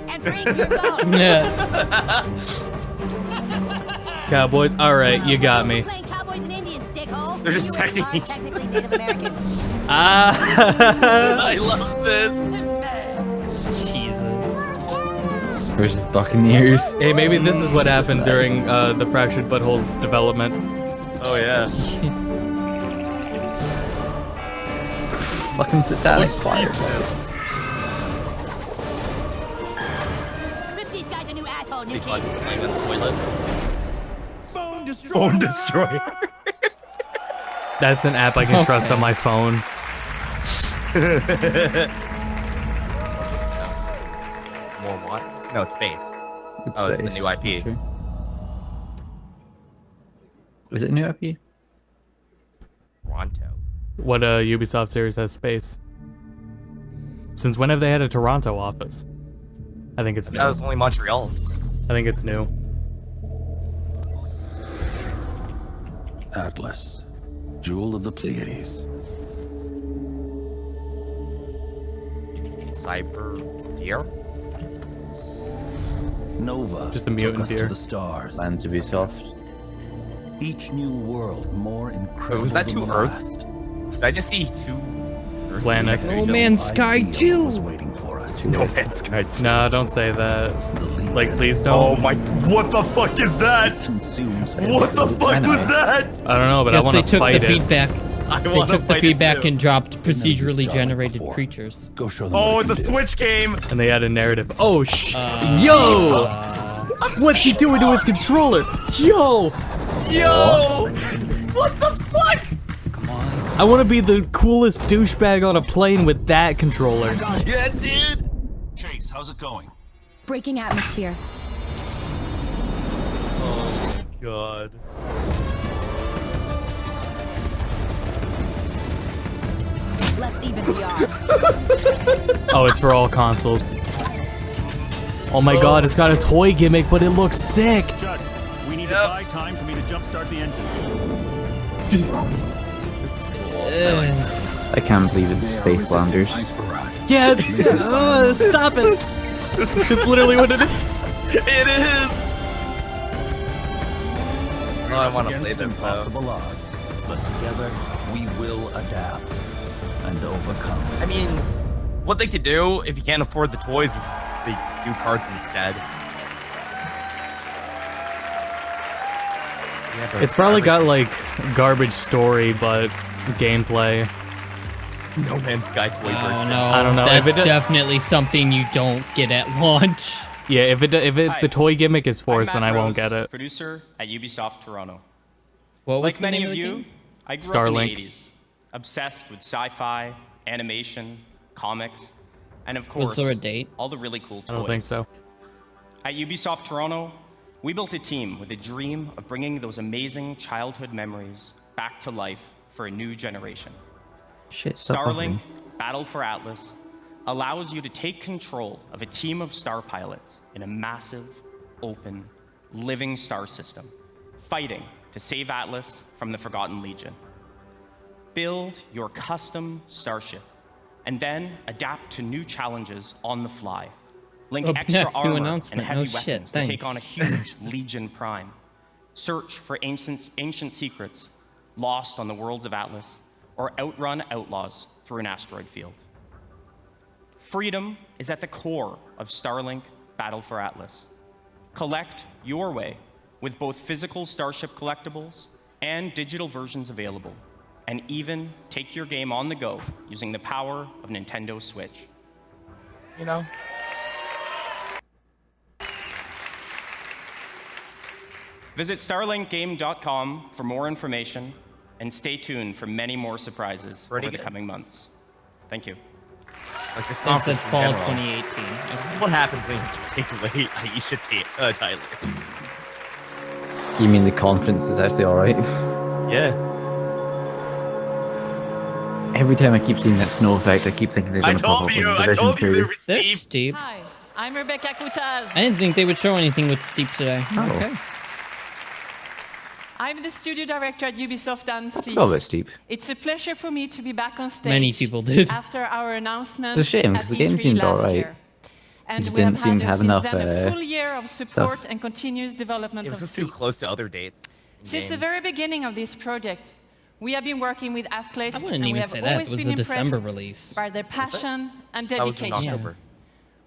And bring your gun. Yeah. Cowboys, alright, you got me. Cowboys and Indians, dickhole. They're just texting each other. Technically Native Americans. I love this. Jesus. Versus Buccaneers. Hey, maybe this is what happened during the Fractured Buttholes development. Oh yeah. Fucking satanic fire. Rip these guys a new asshole, new Fun kid. playing on the toilet. Phone destroyer. Phone destroyer. That's an app I can trust on my phone. More water? No, it's space. It's It's the space. new IP. Okay. Is it new IP? Toronto. What Ubisoft series has space? Since when have they had a Toronto office? I think it's new. That was only Montreal. I think it's new. Atlas, jewel of the Pleiades. Cyber deer? Nova. Just the mutant took us deer. to the stars. Lands Ubisoft. Each new world more incredible. Wait, was that than two the Earths? last. Did I just see two Earths? Planets. No Man's Sky 2. Was waiting for us. No Man's Sky 2. No, don't say that. The Legion Like, please Oh don't. my, what the fuck is that? consumes What the fuck was that? I don't know, but I Guess want they to took fight the it. feedback. I They want to took the fight feedback it too. and dropped procedurally Starlink generated before. creatures. Go show them Oh, what it's it a can do. Switch game. And they had a narrative. Oh, Yo! What's he doing to his controller? Yo! Yo! What the fuck? I want to be the coolest douchebag on a plane with that controller. Yeah, dude. Chase, how's it going? Breaking atmosphere. Oh god. Let's even the odds. Oh, it's for all consoles. Oh my god, it's got a toy gimmick, but it looks sick. Judge, we need to buy time for me to jumpstart the engine. I can't believe it's Space Landers. Yeah, it's, stop it. It's literally what it is. It is. Oh, I want to play Against this though. impossible odds, but together we will adapt and overcome. I mean, what they could do if you can't afford the toys is they do cards instead. Yeah, but It's probably got like garbage story, but gameplay. No Man's Sky toy Oh version. no, I don't know. That's If it- definitely something you don't get at launch. Yeah, if the toy gimmick is I'm forced, Matt then I won't Rose, get it. Producer at Ubisoft Toronto. What was Like the many name of of the you, game? I grew up Starlink. in the 80s, obsessed with sci-fi, animation, comics, and of course, Was there a date? all the really cool toys. I don't think so. At Ubisoft Toronto, we built a team with a dream of bringing those amazing childhood memories back to life for a new generation. Shit, stop Starlink, talking. Battle for Atlas, allows you to take control of a team of star pilots in a massive, open, living star system, fighting to save Atlas from the Forgotten Legion. Build your custom starship, and then adapt to new challenges on the fly. Link Oh, extra next new armor and announcement. heavy No weapons shit, to take on a thanks. huge Legion Prime. Search for ancient secrets lost on the worlds of Atlas, or outrun outlaws through an asteroid field. Freedom is at the core of Starlink Battle for Atlas. Collect your way with both physical Starship collectibles and digital versions available, and even take your game on the go using the power of Nintendo Switch. You know? Visit starlinkgame.com for more information and stay tuned for many more surprises over the coming months. Thank you. Like this It conference said in fall general. 2018. This is what happens when you take away Aisha Tyler. You mean the conference is actually alright? Yeah. Every time I keep seeing that snow effect, I keep thinking they're going to pop up in Division 2. They're steep. Hi, I'm Rebecca Kutaz. I didn't think they would show anything with steep today. Oh. Okay. I'm the studio director at Ubisoft Annecy. Oh, that's steep. It's a pleasure for me to be back on stage. Many people did. After our announcement. It's a shame because the game seemed alright. And Just we have didn't seem to had have since enough then a full year of support stuff. and continuous development It was of just too Steep. close to other dates. in Since the games. very beginning of this project, we have been working with athletes. I wouldn't and we even have say that. always It was been a December impressed release. By their passion and That was in dedication. October.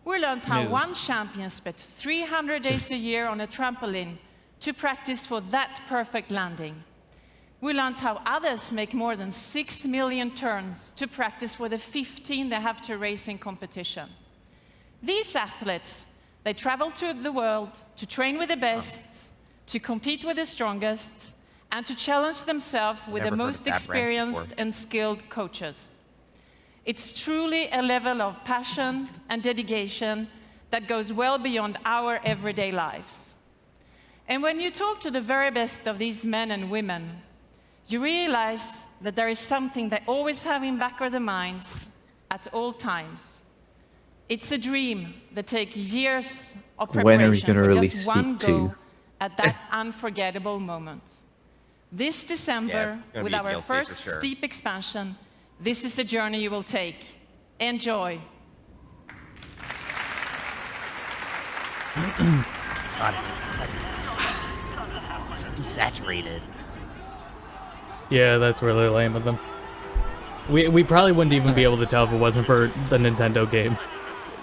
We learned how No. one champion spent 300 days a year on a trampoline to practice for that perfect landing. We learned how others make more than 6 million turns to practice for the 15 they have to race in competition. These athletes, they travel to the world to train with the best, to compete with the strongest, and to challenge themselves with the Never heard most of that branch experienced before. and skilled coaches. It's truly a level of passion and dedication that goes well beyond our everyday lives. And when you talk to the very best of these men and women, you realize that there is something they always have in back of their minds at all times. It's a dream that takes years of When are we preparation gonna for release just one Steep 2? go at that unforgettable moment. This December, gonna with be a our DLC for first sure. Steep expansion, this is a journey you will take. Enjoy. God, it's so desaturated. Yeah, that's really lame of them. We probably wouldn't even be able to tell if it wasn't for the Nintendo game.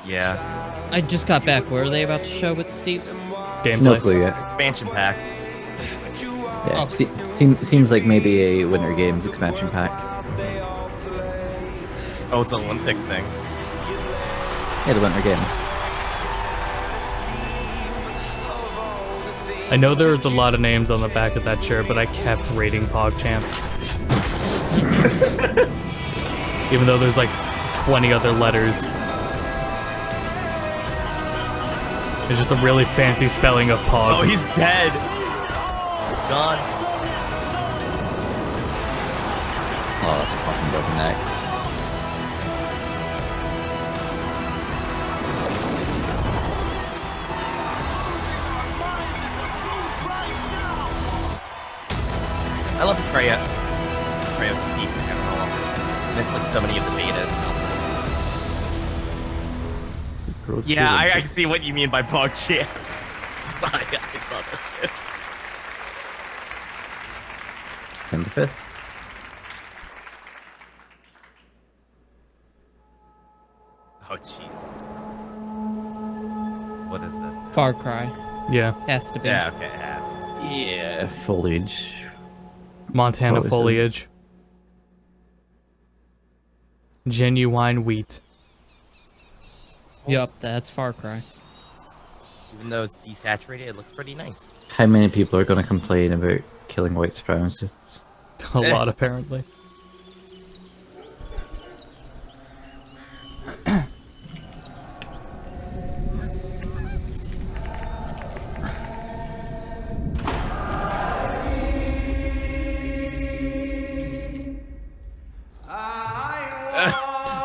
Yeah. I just got back. What are they about to show with Steep? Gameplay. No clue yet. Expansion pack. Yeah, seems like maybe a Winter Games expansion pack. Oh, it's an Olympic thing. Yeah, the Winter Games. I know there's a lot of names on the back of that shirt, but I kept rating PogChamp. Even though there's like 20 other letters. It's just a really fancy spelling of Pog. Oh, he's dead. He's gone. Oh, that's a fucking broken neck. I love Freya. Freya with Steve in general. I miss like so many of the betas. Yeah, I see what you mean by PogChamp. Sorry, I saw that too. December 5th. Oh, Jesus. What is this? Far Cry. Yeah. Has to be. Yeah, okay, it has. Yeah, foliage. Montana What was it? foliage. Genuine wheat. Yup, that's Far Cry. Even though it's desaturated, it looks pretty nice. How many people are going to complain about killing white supremacists? A lot, apparently.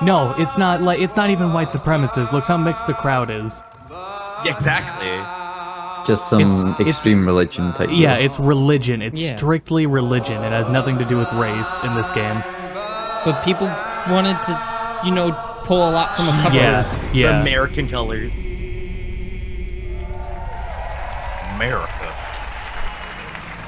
No, it's not like it's not even white supremacists. Look how mixed the crowd is. Yeah, exactly. Just some extreme religion type. Yeah, deal. it's religion. It's Yeah. strictly religion. It has nothing to do with race in this game. But people wanted to, you know, pull a lot from a couple Yeah, The yeah. American colors. America.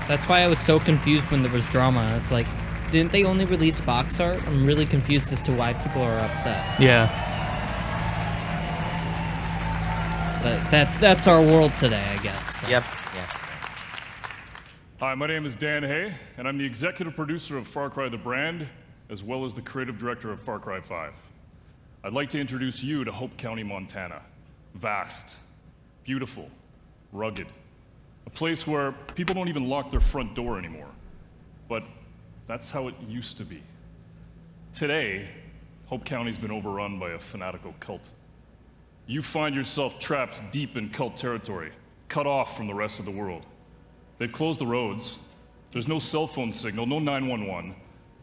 That's why I was so confused when there was drama. It's like, didn't they only release box art? I'm really confused as to why people are upset. Yeah. But that's our world today, I guess. So. Yep. Yeah. Hi, my name is Dan Hay, and I'm the executive producer of Far Cry the brand, as well as the creative director of Far Cry 5. I'd like to introduce you to Hope County, Montana. Vast, beautiful, rugged. A place where people don't even lock their front door anymore. But That's how it used to be. Today, Hope County's been overrun by a fanatical cult. You find yourself trapped deep in cult territory, cut off from the rest of the world. They've closed the roads. There's no cell phone signal, no 911.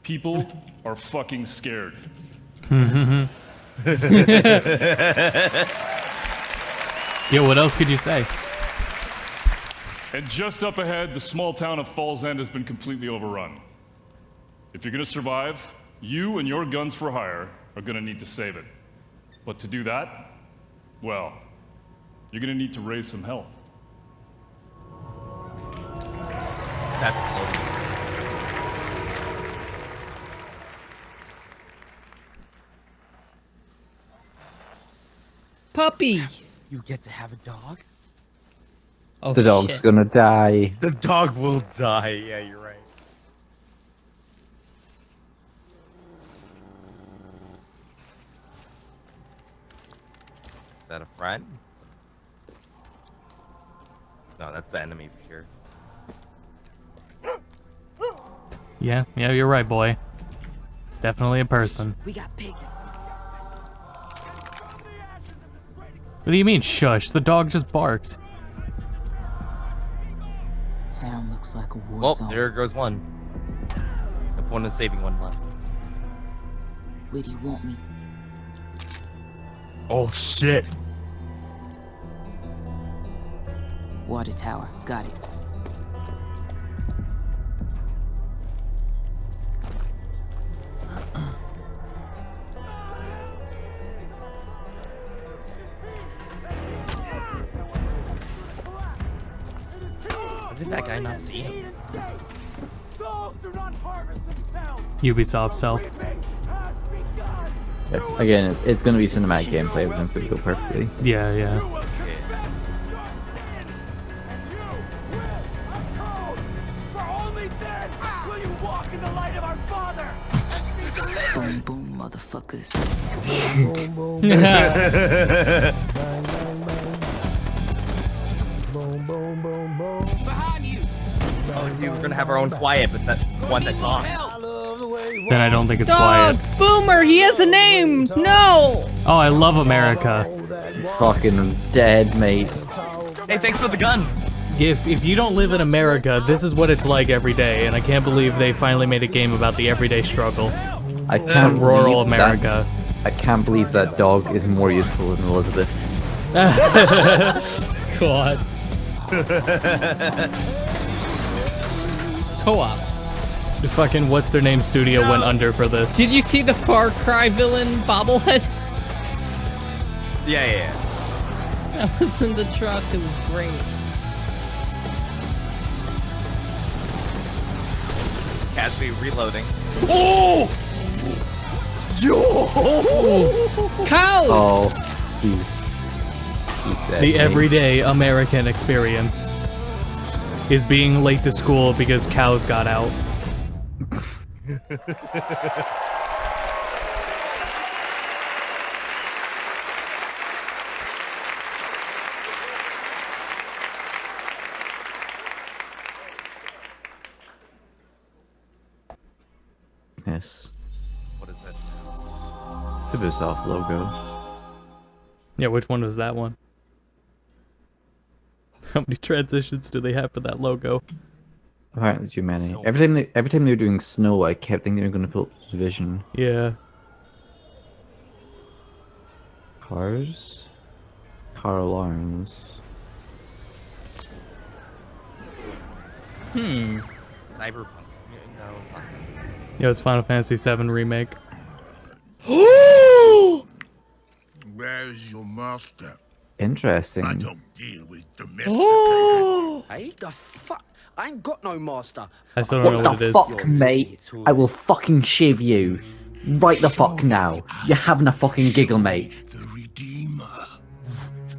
People are fucking scared. Yeah, what else could you say? And just up ahead, the small town of Falls End has been completely overrun. If you're gonna survive, you and your guns for hire are gonna need to save it. But to do that, well, you're gonna need to raise some hell. That's Puppy! You get to have a dog? Oh, the dog's gonna die. The dog will die. Yeah, you're right. Is that a friend? No, that's the enemy for sure. Yeah, you're right, boy. It's definitely a person. We got piggies. What do you mean, shush? The dog just barked. Town looks like a war Well, zone. there goes one. The point is saving one left. Where do you want me? Oh, shit. Water tower. Got it. How did that guy not see him? Ubisoft self. Yeah, again, it's gonna be cinematic gameplay. Everything's gonna go perfectly. Yeah. Boom, boom, motherfuckers. Boom, boom, boom, boom, boom. Behind you. Oh, dude, we're gonna have our own quiet, but that one that talks. Then I don't think it's Dog! quiet. Boomer! He has a name! No! Oh, I love America. He's fucking dead, mate. Hey, thanks for the gun. If you don't live in America, this is what it's like every day, and I can't believe they finally made a game about the everyday struggle. I can't rural believe America. I can't believe that dog is more useful than Elizabeth. God. Co-op. The fucking what's their name studio went under for this. Did you see the Far Cry villain bobblehead? Yeah. That was in the truck. It was great. Casually reloading. Oh! Yo! Cows! Oh, he's dead. The everyday American experience is being late to school because cows got out. Yes. What is this? Ubisoft logo. Yeah, which one was that one? How many transitions do they have for that logo? Apparently too many. Every time they were doing snow, I kept thinking they were going to put Division. Yeah. Cars? Car alarms. Cyberpunk. No, it's not Cyberpunk. Yeah, it's Final Fantasy VII Remake. Where's your master? Interesting. I don't deal with domestic. Hey, the fuck? I ain't got no master. I still don't know what it is. What the fuck, mate? I will fucking shave you. Right the fuck now. You're having a fucking giggle, mate.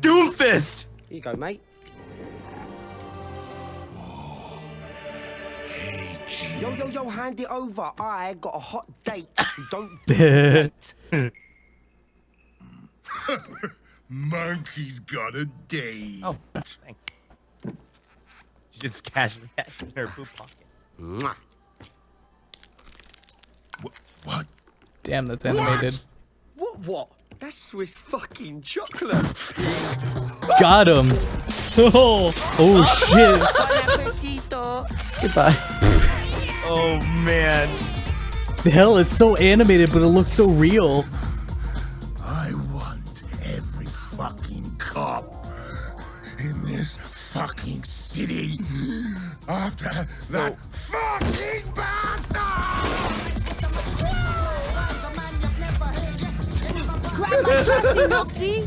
Doomfist! Here you go, mate. Yo, hand it over. I got a hot date. Don't do that. Monkey's got a date. Oh, thanks. She just casually had it in her boot pocket. Mwah. What? Damn, that's animated. What? That's Swiss fucking chocolate. Got him. Oh shit. Goodbye. Oh man. The hell, it's so animated, but it looks so real. I want every fucking cop in this fucking city after that fucking bastard! Grab my chassis, Noxie!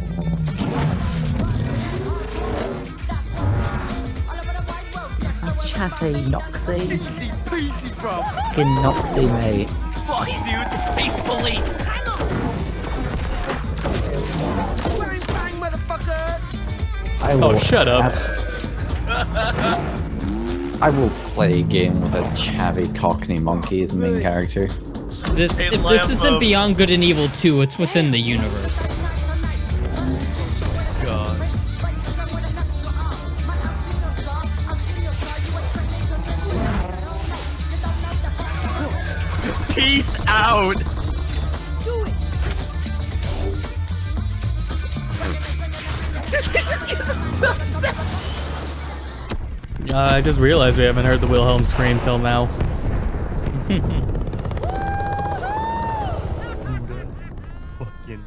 Chassis Noxie. Easy peasy, bro. Fucking Noxie, mate. Fuck, dude, the space police. Swearing bang, motherfuckers! Oh, shut up. I will play a game with a chavvy Cockney monkey as the main character. This isn't Beyond Good and Evil 2, it's within the universe. God. Peace out. Do it! I just realized we haven't heard the Wilhelm scream till now. Fucking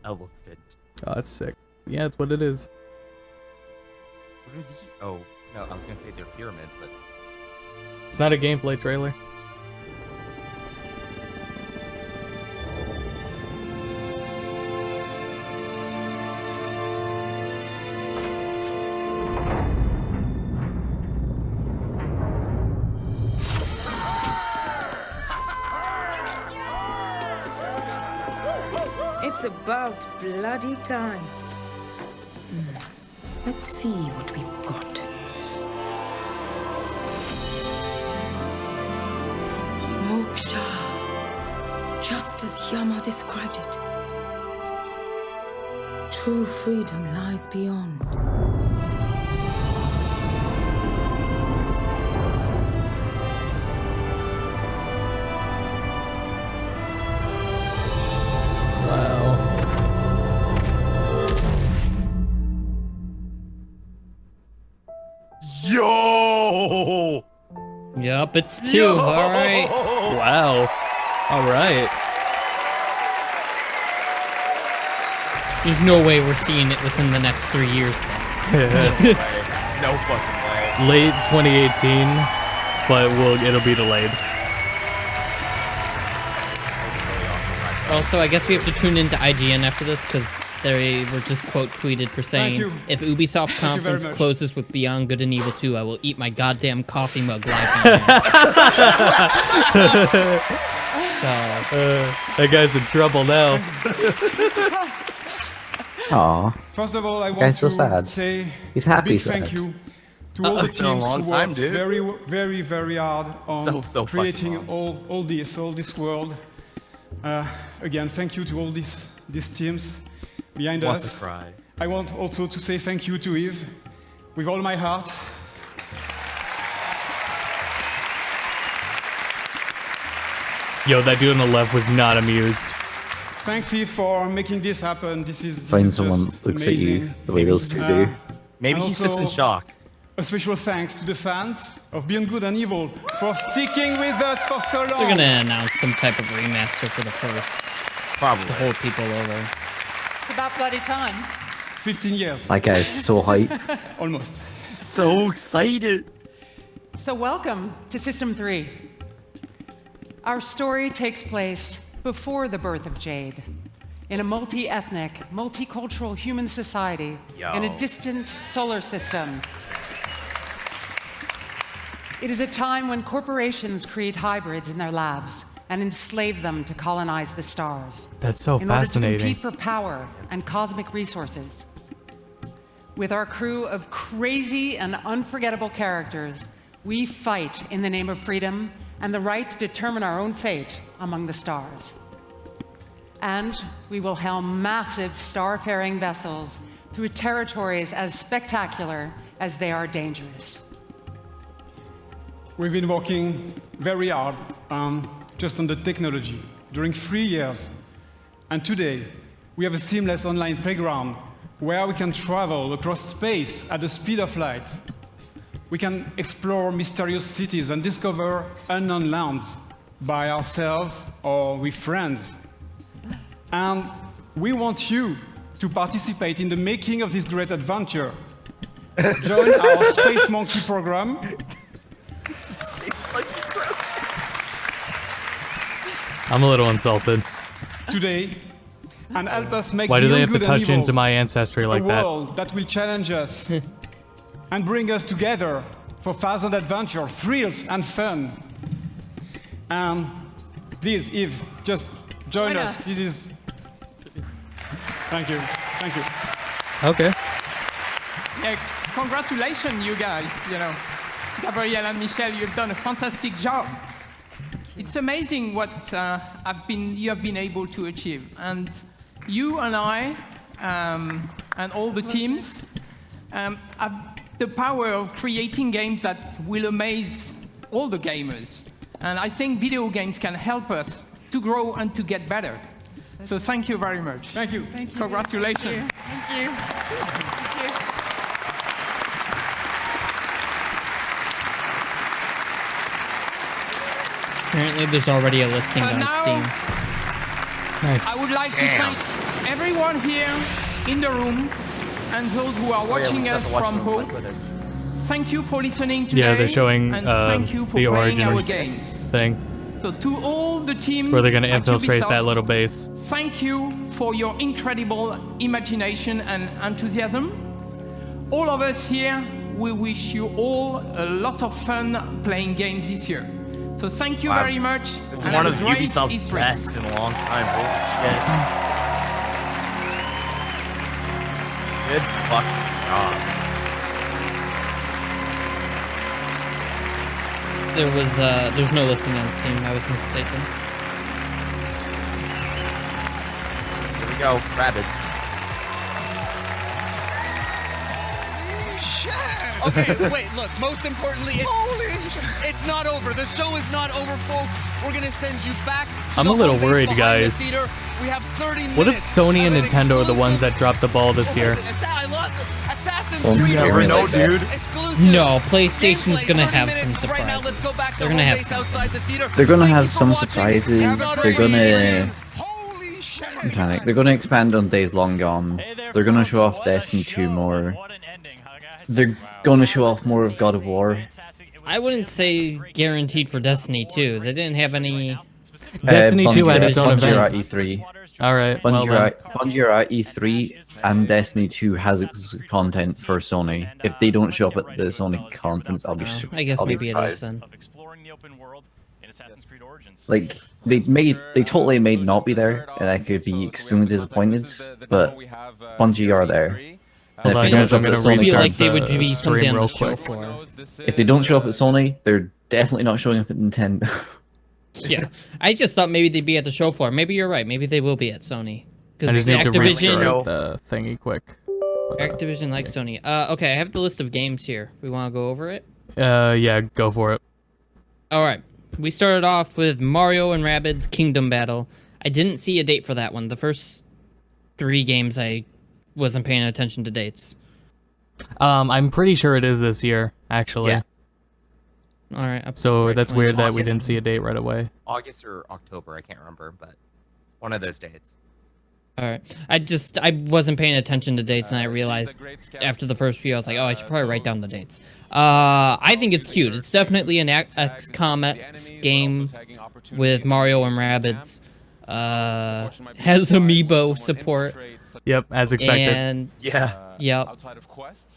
elephant. Oh, that's sick. Yeah, that's what it is. What are these? Oh, no, I was gonna say they're pyramids, but It's not a gameplay trailer. It's about bloody time. Let's see what we've got. Moksha. Just as Yama described it. True freedom lies beyond. Yo! Yup, it's 2. Alright. Wow. Alright. There's no way we're seeing it within the next 3 years. No fucking way. Late 2018, but it'll be delayed. Also, I guess we have to tune into IGN after this, because they were just quote tweeted for saying, if Ubisoft conference closes with Beyond Good and Evil 2, I will eat my goddamn coffee mug live on air. That guy's in trouble now. Aw. First of all, I want Guy's so to sad. say He's happy a big sad. thank you to all the It's been a teams long who time, worked dude. very, very hard on So creating fucking all this world. Again, thank you to all these teams behind Wants us. to cry. I want also to say thank you to Yves, with all my heart. Yo, that dude on the left was not amused. Thanks, Yves, for making this happen. This is Find someone just looks amazing. at you the way those two do. Maybe And he's just in also, shock. A special thanks to the fans of Beyond Good and Evil for sticking with us for so long. They're gonna announce some type of remaster for the first. Probably. To hold people over. It's about bloody time. 15 years. That guy is so hype. Almost. So excited. So welcome to System 3. Our story takes place before the birth of Jade, in a multi-ethnic, multicultural human society in a distant solar system. It is a time when corporations create hybrids in their labs and enslave them to colonize the stars. That's so in fascinating. order to compete for power and cosmic resources. With our crew of crazy and unforgettable characters, we fight in the name of freedom and the right to determine our own fate among the stars. And we will helm massive star-faring vessels through territories as spectacular as they are dangerous. We've been working very hard. just on the technology during 3 years. And today, we have a seamless online playground where we can travel across space at the speed of light. We can explore mysterious cities and discover unknown lands by ourselves or with friends. And we want you to participate in the making of this great adventure. Join our Space Monkey program. I'm a little insulted. Today, and help us make Why do they beyond have to good and touch evil into my ancestry like a that? world that will challenge us and bring us together for thousand adventure, thrills, and fun. And please, Eve, just join us. This is. Thank you. Thank you. Okay. Yeah, congratulations, you guys. You know, Gabriel and Michel, you've done a fantastic job. It's amazing what you have been able to achieve, and you and I and all the teams have the power of creating games that will amaze all the gamers. And I think video games can help us to grow and to get better. So thank you very much. Thank you. Thank you. Congratulations. Thank you. Thank you. Apparently there's already a listing on Steam. Nice. I would like to thank everyone here in the room and those who are watching us from home. Thank you for listening today. Yeah, they're showing and thank you for the playing our Origins games. thing. So to all the teams Where they're gonna at infiltrate Ubisoft, that little base. thank you for your incredible imagination and enthusiasm. All of us here, we wish you all a lot of fun playing games this year. So thank you very much. It's and one have of a great Ubisoft's E3. best in a long time. Holy shit. Good fucking job. There's no listing on Steam. I was mistaken. Here we go, Rabbit. Okay, wait, look, most importantly, it's not over. The show is not over, folks. We're gonna send you back to I'm the a little home base worried, behind the guys. theater. We have 30 minutes. What if Sony and Nintendo are the ones that dropped the ball this year? I lost it. Assassin's Well, Creed. you never know, dude. No, PlayStation's gonna have some Right now, surprises. let's go back to They're home gonna have base some. outside the theater. They're gonna Thank have you for some watching. surprises. Have a They're great gonna. I'm trying to think. They're gonna expand on Days Long Gone. They're gonna show off Destiny 2 more. They're gonna show off more of God of War. I wouldn't say guaranteed for Destiny 2. They didn't have any. Destiny 2 had its own Bungie are at event. E3. Alright, well Bungie are at E3, and Destiny 2 has exclusive content for Sony. If they don't show up at the Sony conference, I'll be I guess I'll be maybe it is surprised. then. Like they totally may not be there, and I could be extremely disappointed. But Bungie are there. And Hold on, if they don't guys, show I'm up gonna at Sony, I feel like they the would be something stream on the real show quick. for. if they don't show up at Sony, they're definitely not showing up at Nintendo. Yeah, I just thought maybe they'd be at the show floor. Maybe you're right. Maybe they will be at Sony. I Because just need to Activision, restart the thingy quick. Activision likes Sony. Okay, I have the list of games here. We want to go over it? Yeah, go for it. Alright, we started off with Mario and Rabbids Kingdom Battle. I didn't see a date for that one. The first 3 games I wasn't paying attention to dates. I'm pretty sure it is this year, actually. Yeah. Alright. So that's weird that we August. didn't see a date right away. August or October, I can't remember, but one of those dates. Alright. I wasn't paying attention to dates, and I realized after the first few, I was like, oh, I should probably write down the dates. I think it's cute. It's definitely an XCOM-X game with Mario and Rabbids. Has amiibo support. Yep, as expected. And yeah. Yep.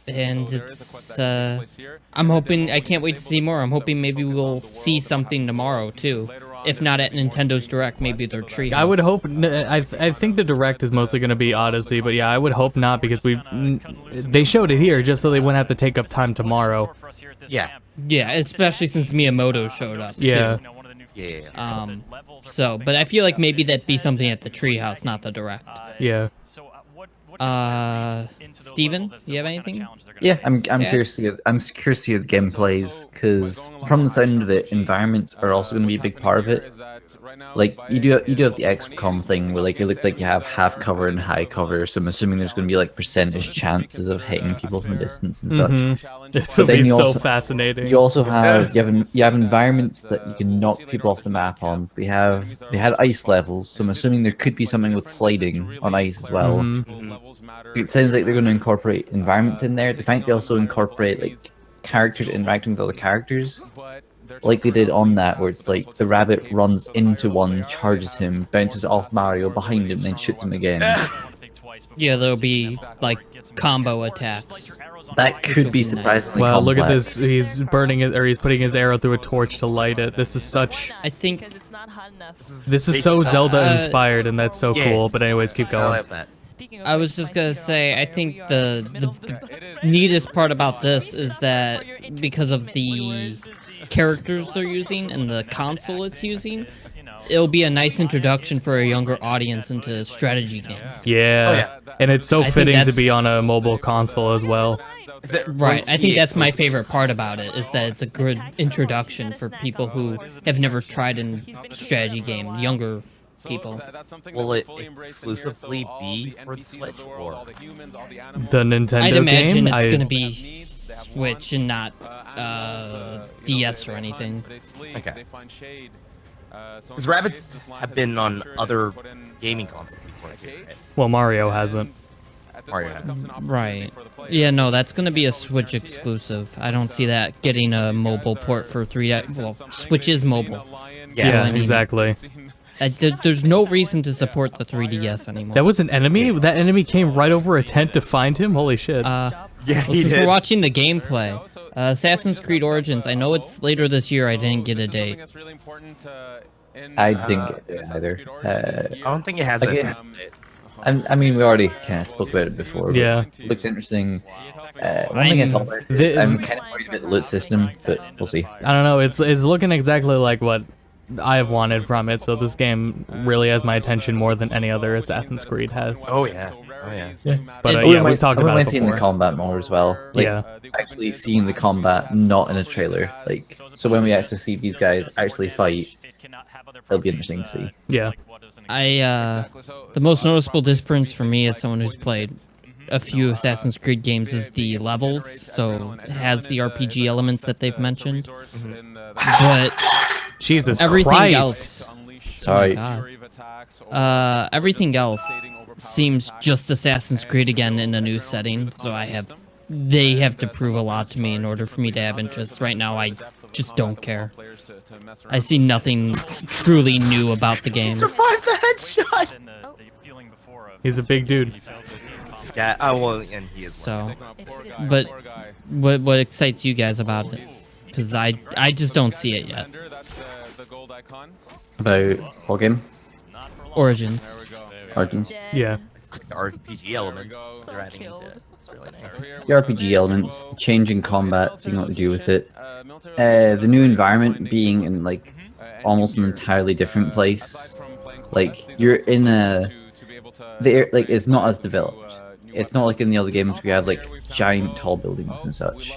And it's I'm hoping, I can't wait to see more. I'm hoping maybe we'll see something tomorrow too. If not at Nintendo's Direct, maybe their Treehouse. I would hope. I think the Direct is mostly going to be Odyssey, but yeah, I would hope not because they showed it here just so they wouldn't have to take up time tomorrow. Yeah. Yeah, especially since Miyamoto showed up. Yeah. Too. Yeah. So, but I feel like maybe that'd be something at the Treehouse, not the Direct. Yeah. Steven, do you have anything? Yeah, I'm curious to see how the game plays, because from the sound of it, environments are also going to be a big part of it. Like you do have the XCOM thing where like you look like you have half cover and high cover, so I'm assuming there's going to be like percentage chances of hitting people from a distance and such. This will be so fascinating. You also have you have environments that you can knock people off the map on. They had ice levels, so I'm assuming there could be something with sliding on ice as well. It sounds like they're going to incorporate environments in there. They also incorporate like characters interacting with other characters, like they did on that, where it's like the rabbit runs into one, charges him, bounces off Mario behind him, then shoots him again. Yeah, there'll be like combo attacks. That could be surprisingly Wow, look at complex. this. He's burning it, or he's putting his arrow through a torch to light it. This is such... I think... This is so Zelda-inspired, and that's so cool. But anyways, keep going. I was just gonna say, I think the neatest part about this is that because of the characters they're using and the console it's using, it'll be a nice introduction for a younger audience into strategy games. Yeah, and it's so fitting to be on a mobile console as well. Right, I think that's my favorite part about it, is that it's a good introduction for people who have never tried a strategy game, younger people. Will it exclusively be for the Switch, or the Nintendo I'd imagine game? it's going to be Switch and not DS or anything. Okay. Because rabbits have been on other gaming consoles before, too, right? Well, Mario hasn't. Mario hasn't. Right. Yeah, no, that's going to be a Switch exclusive. I don't see that getting a mobile port for 3D. Well, Switch is mobile. Yeah, exactly. There's no reason to support the 3DS anymore. That was an enemy? That enemy came right over a tent to find him? Holy shit. Yeah, well, since we're watching the gameplay, Assassin's Creed Origins, I know it's later this year, I didn't get a date. I didn't get it either. I don't think it has again, I mean, we already kind of spoke about it before. Yeah. It looks interesting. One thing I thought about is I'm kind of worried about the loot system, but we'll see. I don't know, it's looking exactly like what I have wanted from it, so this game really has my attention more than any other Assassin's Creed has. Oh yeah. But yeah, we've talked about it before. Seeing the combat more as well. Like, actually seeing the combat not in a trailer. Like, so when we actually see these guys actually fight, it'll be interesting to see. Yeah. The most noticeable difference for me as someone who's played a few Assassin's Creed games is the levels, so it has the RPG elements that they've mentioned. But Jesus everything Christ. else, sorry. Everything else seems just Assassin's Creed again in a new setting, so they have to prove a lot to me in order for me to have interest. Right now, I just don't care. I see nothing truly new about the game. Survived the headshot! He's a big dude. Yeah, well, and he is. So, but what excites you guys about it? Because I just don't see it yet. About what game? Origins. Origins? Yeah. The RPG elements they're adding into it. It's really nice. The RPG elements, changing combat, seeing what to do with it. The new environment being in like almost an entirely different place. Like you're in like it's not as developed. It's not like in the other games where you have like giant tall buildings and such.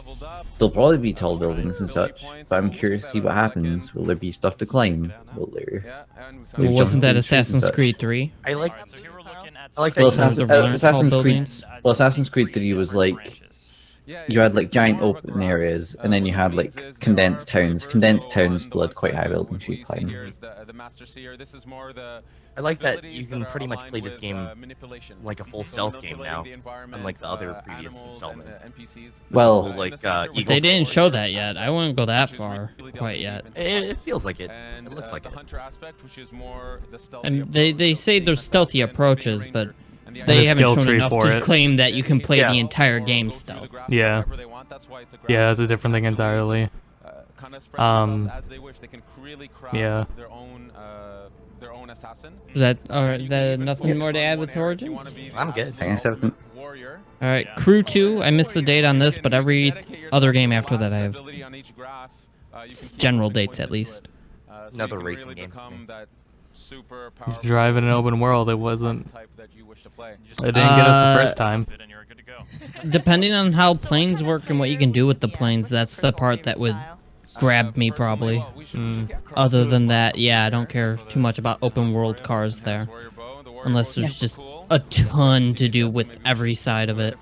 There'll probably be tall buildings and such, but I'm curious to see what happens. Will there be stuff to climb? Wasn't that Assassin's Creed 3? I like that. Well, Assassin's Creed 3 was like you had like giant open areas, and then you had like condensed towns. Condensed towns still had quite high buildings you climb. I like that you can pretty much play this game like a full stealth game now, unlike the other previous installments. Well, like they didn't show that yet. I wouldn't go that far quite yet. It feels like it. It looks like it. And they say there's stealthy approaches, but they haven't shown enough to claim that you can play the entire game stealth. Yeah. Yeah, that's a different thing entirely. Yeah. Is that alright? Nothing more to add with Origins? I'm good. Alright, Crew 2. I missed the date on this, but every other game after that I have general dates at least. Another racing game. Driving an open world, it wasn't. It didn't get us the first time. Depending on how planes work and what you can do with the planes, that's the part that would grab me probably. Other than that, yeah, I don't care too much about open world cars there. Unless there's just a ton to do with every side of it.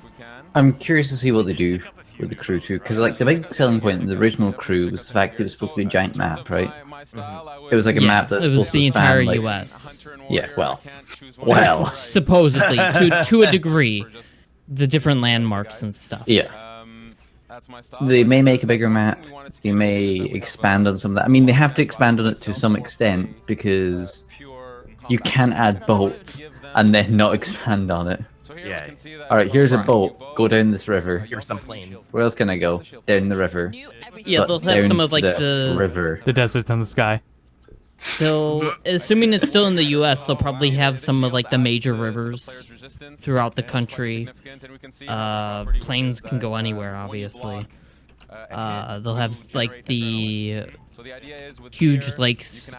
I'm curious to see what they do with the crew too, because like the big selling point in the original crew was the fact it was supposed to be a giant map, right? It was like a map that's it was supposed the to span, entire like, U.S. Yeah, well, supposedly to a degree, the different landmarks and stuff. Yeah. They may make a bigger map. They may expand on some of that. I mean, they have to expand on it to some extent because you can't add boats and then not expand on it. Yeah. All right, here's a boat. Go down this river. Here's some planes. Where else can I go? Down the river. Yeah, they'll have some of like the river. The deserts and the sky. They'll, assuming it's still in the U.S., they'll probably have some of like the major rivers throughout the country. Planes can go anywhere, obviously. They'll have like the huge lakes,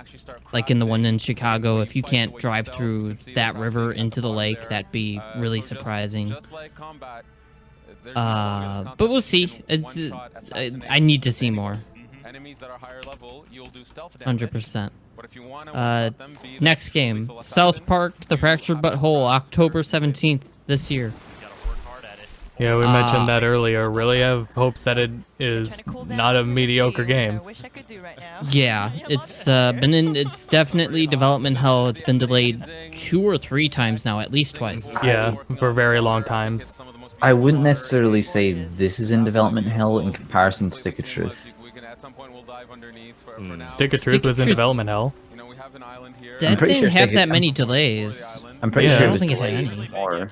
like in the one in Chicago. If you can't drive through that river into the lake, that'd be really surprising. But we'll see. I need to see more. 100%. Next game, South Park: The Fractured But Whole, October 17th this year. Yeah, we mentioned that earlier. Really have hopes that it is not a mediocre game. Yeah, it's it's definitely development hell. It's been delayed 2 or 3 times now, at least twice. Yeah, for very long times. I wouldn't necessarily say this is in development hell in comparison to Stick of Truth. Stick of Truth was in development hell. That didn't have that many delays. I'm pretty sure I it don't was think it had delayed any. more.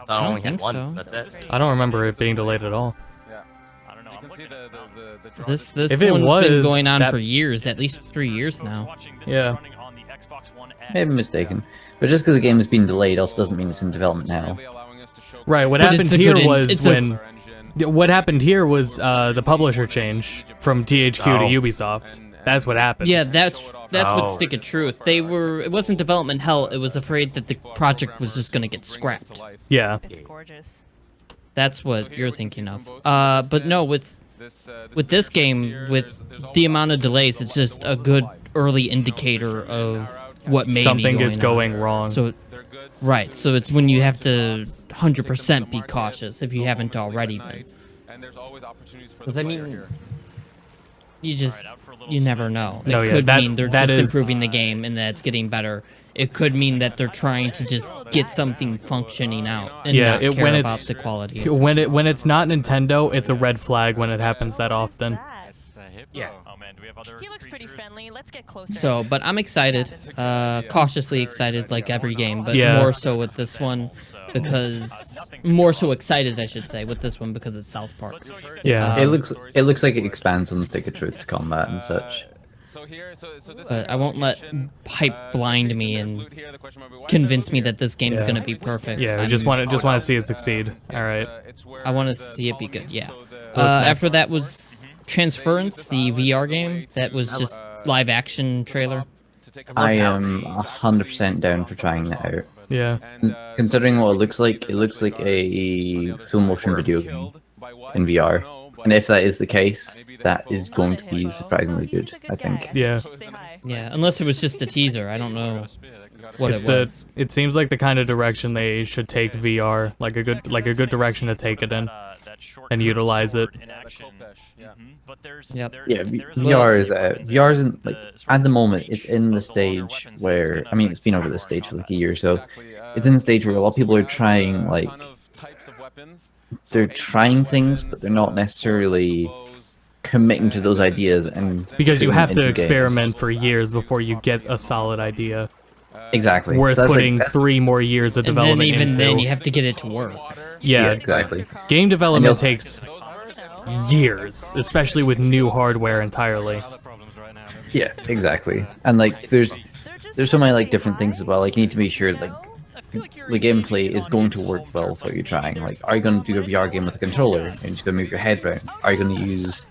I only had think one. so. That's it. I don't remember it being delayed at all. This If it one's was, been going on that- for years, at least 3 years now. Yeah. Maybe I'm mistaken. But just because the game has been delayed also doesn't mean it's in development now. Right, what But happened it's a here good was when... What happened here was the publisher change from THQ to Ubisoft. That's what happened. Yeah, that's what Stick of Truth. It wasn't development hell. It was afraid that the project was just gonna get scrapped. Yeah. It's gorgeous. That's what you're thinking of. But no, with this game, with the amount of delays, it's just a good early indicator of what may Something be is going wrong. So, right. So it's when you have to 100% be cautious if you haven't already been. Because I mean, you never know. It could mean they're just improving the game and that it's getting better. It could mean that they're trying to just get something functioning out and not care about the quality. When it's not Nintendo, it's a red flag when it happens that often. Yeah. He looks pretty friendly. Let's get closer. So, but I'm excited, cautiously excited, like every game, but Yeah. more so with this one more so excited, I should say, with this one because it's South Park. Yeah. It looks like it expands on the Stick of Truth's combat and such. But I won't let hype blind me and convince me that this game's gonna be perfect. Yeah, we just want to see it succeed. All right. I want to see it be good. Yeah. what's After next? that was Transference, the VR game. That was just live action trailer. I am 100% down for trying that out. Yeah. Considering what it looks like a full motion video game in VR. And if that is the case, that is going to be surprisingly good, I think. Yeah. Yeah, unless it was just a teaser. I don't know what it was. It seems like the kind of direction they should take VR, like a good direction to take it in, and utilize it. Yep. Yeah, VR isn't like at the moment. It's in the stage where it's been over the stage for like a year, so it's in the stage where a lot of people are trying they're trying things, but they're not necessarily committing to those ideas and Because you putting have them to into experiment games. for years before you get a solid idea. Exactly. Worth So that's putting 3 more years of And then development even into. then, you have to get it to work. Yeah, exactly. Game development you'll- takes years, especially with new hardware entirely. Yeah, exactly. And like there's so many like different things as well. Like you need to be sure like the gameplay is going to work well without you trying. Like, are you going to do a VR game with a controller and you're just going to move your head around? Are you going to use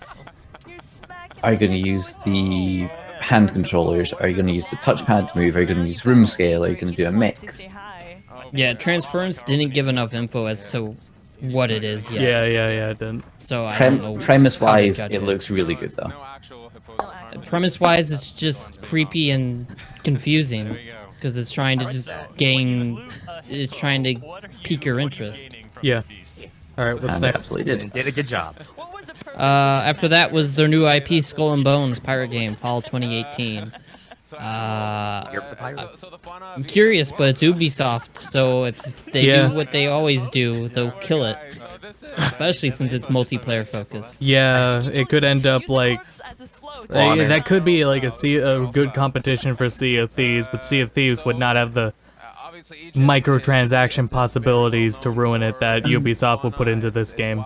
the hand controllers? Are you going to use the touchpad to move? Are you going to use room scale? Are you going to do a mix? Yeah, Transference didn't give enough info as to what it is yet. Yeah, it didn't. So I don't know. Premise-wise, it looks really good though. Premise-wise, it's just creepy and confusing because it's trying to just it's trying to pique your interest. Yeah. All right, what's next? Absolutely did a good job. After that was their new IP, Skull and Bones pirate game, fall 2018. I'm curious, but it's Ubisoft, so if they do what they always do, they'll kill it. Especially since it's multiplayer focused. Yeah, it could end up like that could be like a good competition for Sea of Thieves, but Sea of Thieves would not have the microtransaction possibilities to ruin it that Ubisoft will put into this game.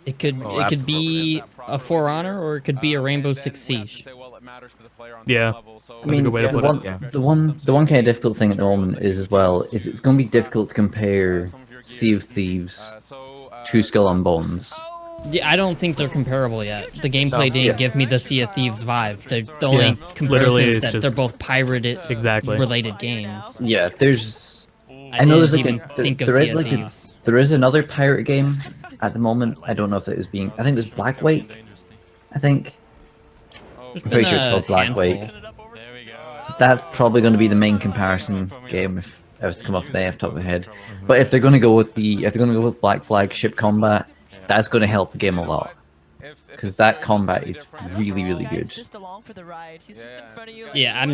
It could be a For Honor or it could be a Rainbow Six Siege. Yeah, that's a good way to put it. The one kind of difficult thing at the moment is it's going to be difficult to compare Sea of Thieves to Skull and Bones. Yeah, I don't think they're comparable yet. The gameplay didn't give me the Sea of Thieves vibe. The only comparison is that they're both pirated related games. Yeah, I know there's there is another pirate game at the moment. I don't know if it was I think it was Black Wake. I think. I'm pretty sure it's called Black Wake. That's probably going to be the main comparison game if I was to come off the top of the head. But if they're going to go with Black Flag ship combat, that's going to help the game a lot. Because that combat is really, really good. Yeah,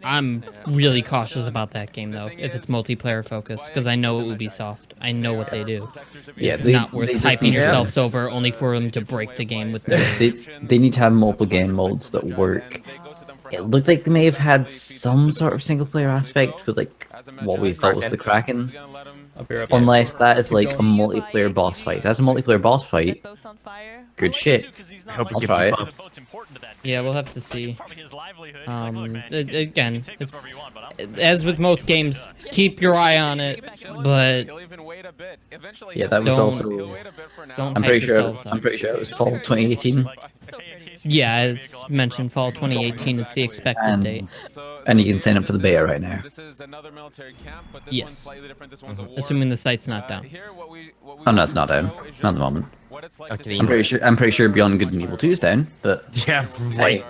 I'm really cautious about that game though, if it's multiplayer focused, because I know Ubisoft. I know what they do. Yeah, it's not worth hyping yourselves over only for them to break the game with they need to have multiple game modes that work. It looked like they may have had some sort of single player aspect with like what we thought was the Kraken. Unless that is like a multiplayer boss fight. If that's a multiplayer boss fight, good shit. I'll try it. Yeah, we'll have to see. Again, it's as with most games, keep your eye on it, but yeah, that was also. I'm pretty sure it was fall 2018. Yeah, as mentioned, fall 2018 is the expected date. And you can sign up for the beta right now. Yes. Assuming the site's not down. Oh no, it's not down. Not at the moment. I'm pretty sure Beyond Good and Evil 2 is down, but yeah, right.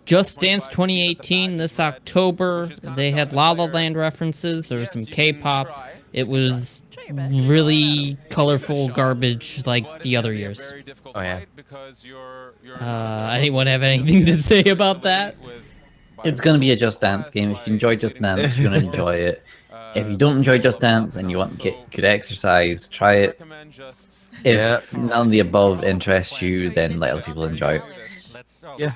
Just Dance 2018 this October. They had La La Land references. There was some K-pop. It was really colorful garbage like the other years. Oh yeah. Anyone have anything to say about that? It's gonna be a Just Dance game. If you enjoy Just Dance, you're gonna enjoy it. If you don't enjoy Just Dance and you want to get good exercise, try it. If none of the above interests you, then let other people enjoy it. Yeah.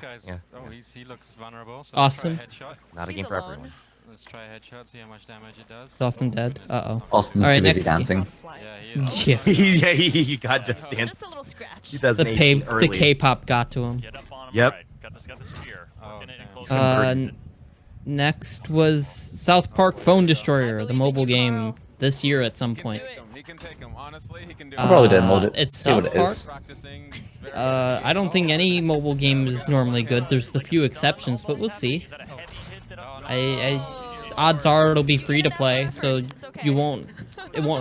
He looks vulnerable. So Awesome. Not a game for everyone. Let's try a headshot, see how much damage it does. Is Austin dead? Uh-oh. Austin's too busy dancing. Yeah. He got Just Dance. The K-pop got to him. Yep. Next was South Park Phone Destroyer, the mobile game this year at some point. I'll probably download it. It's see what South it is. Park. I don't think any mobile game is normally good. There's the few exceptions, but we'll see. Odds are it'll be free to play, so it won't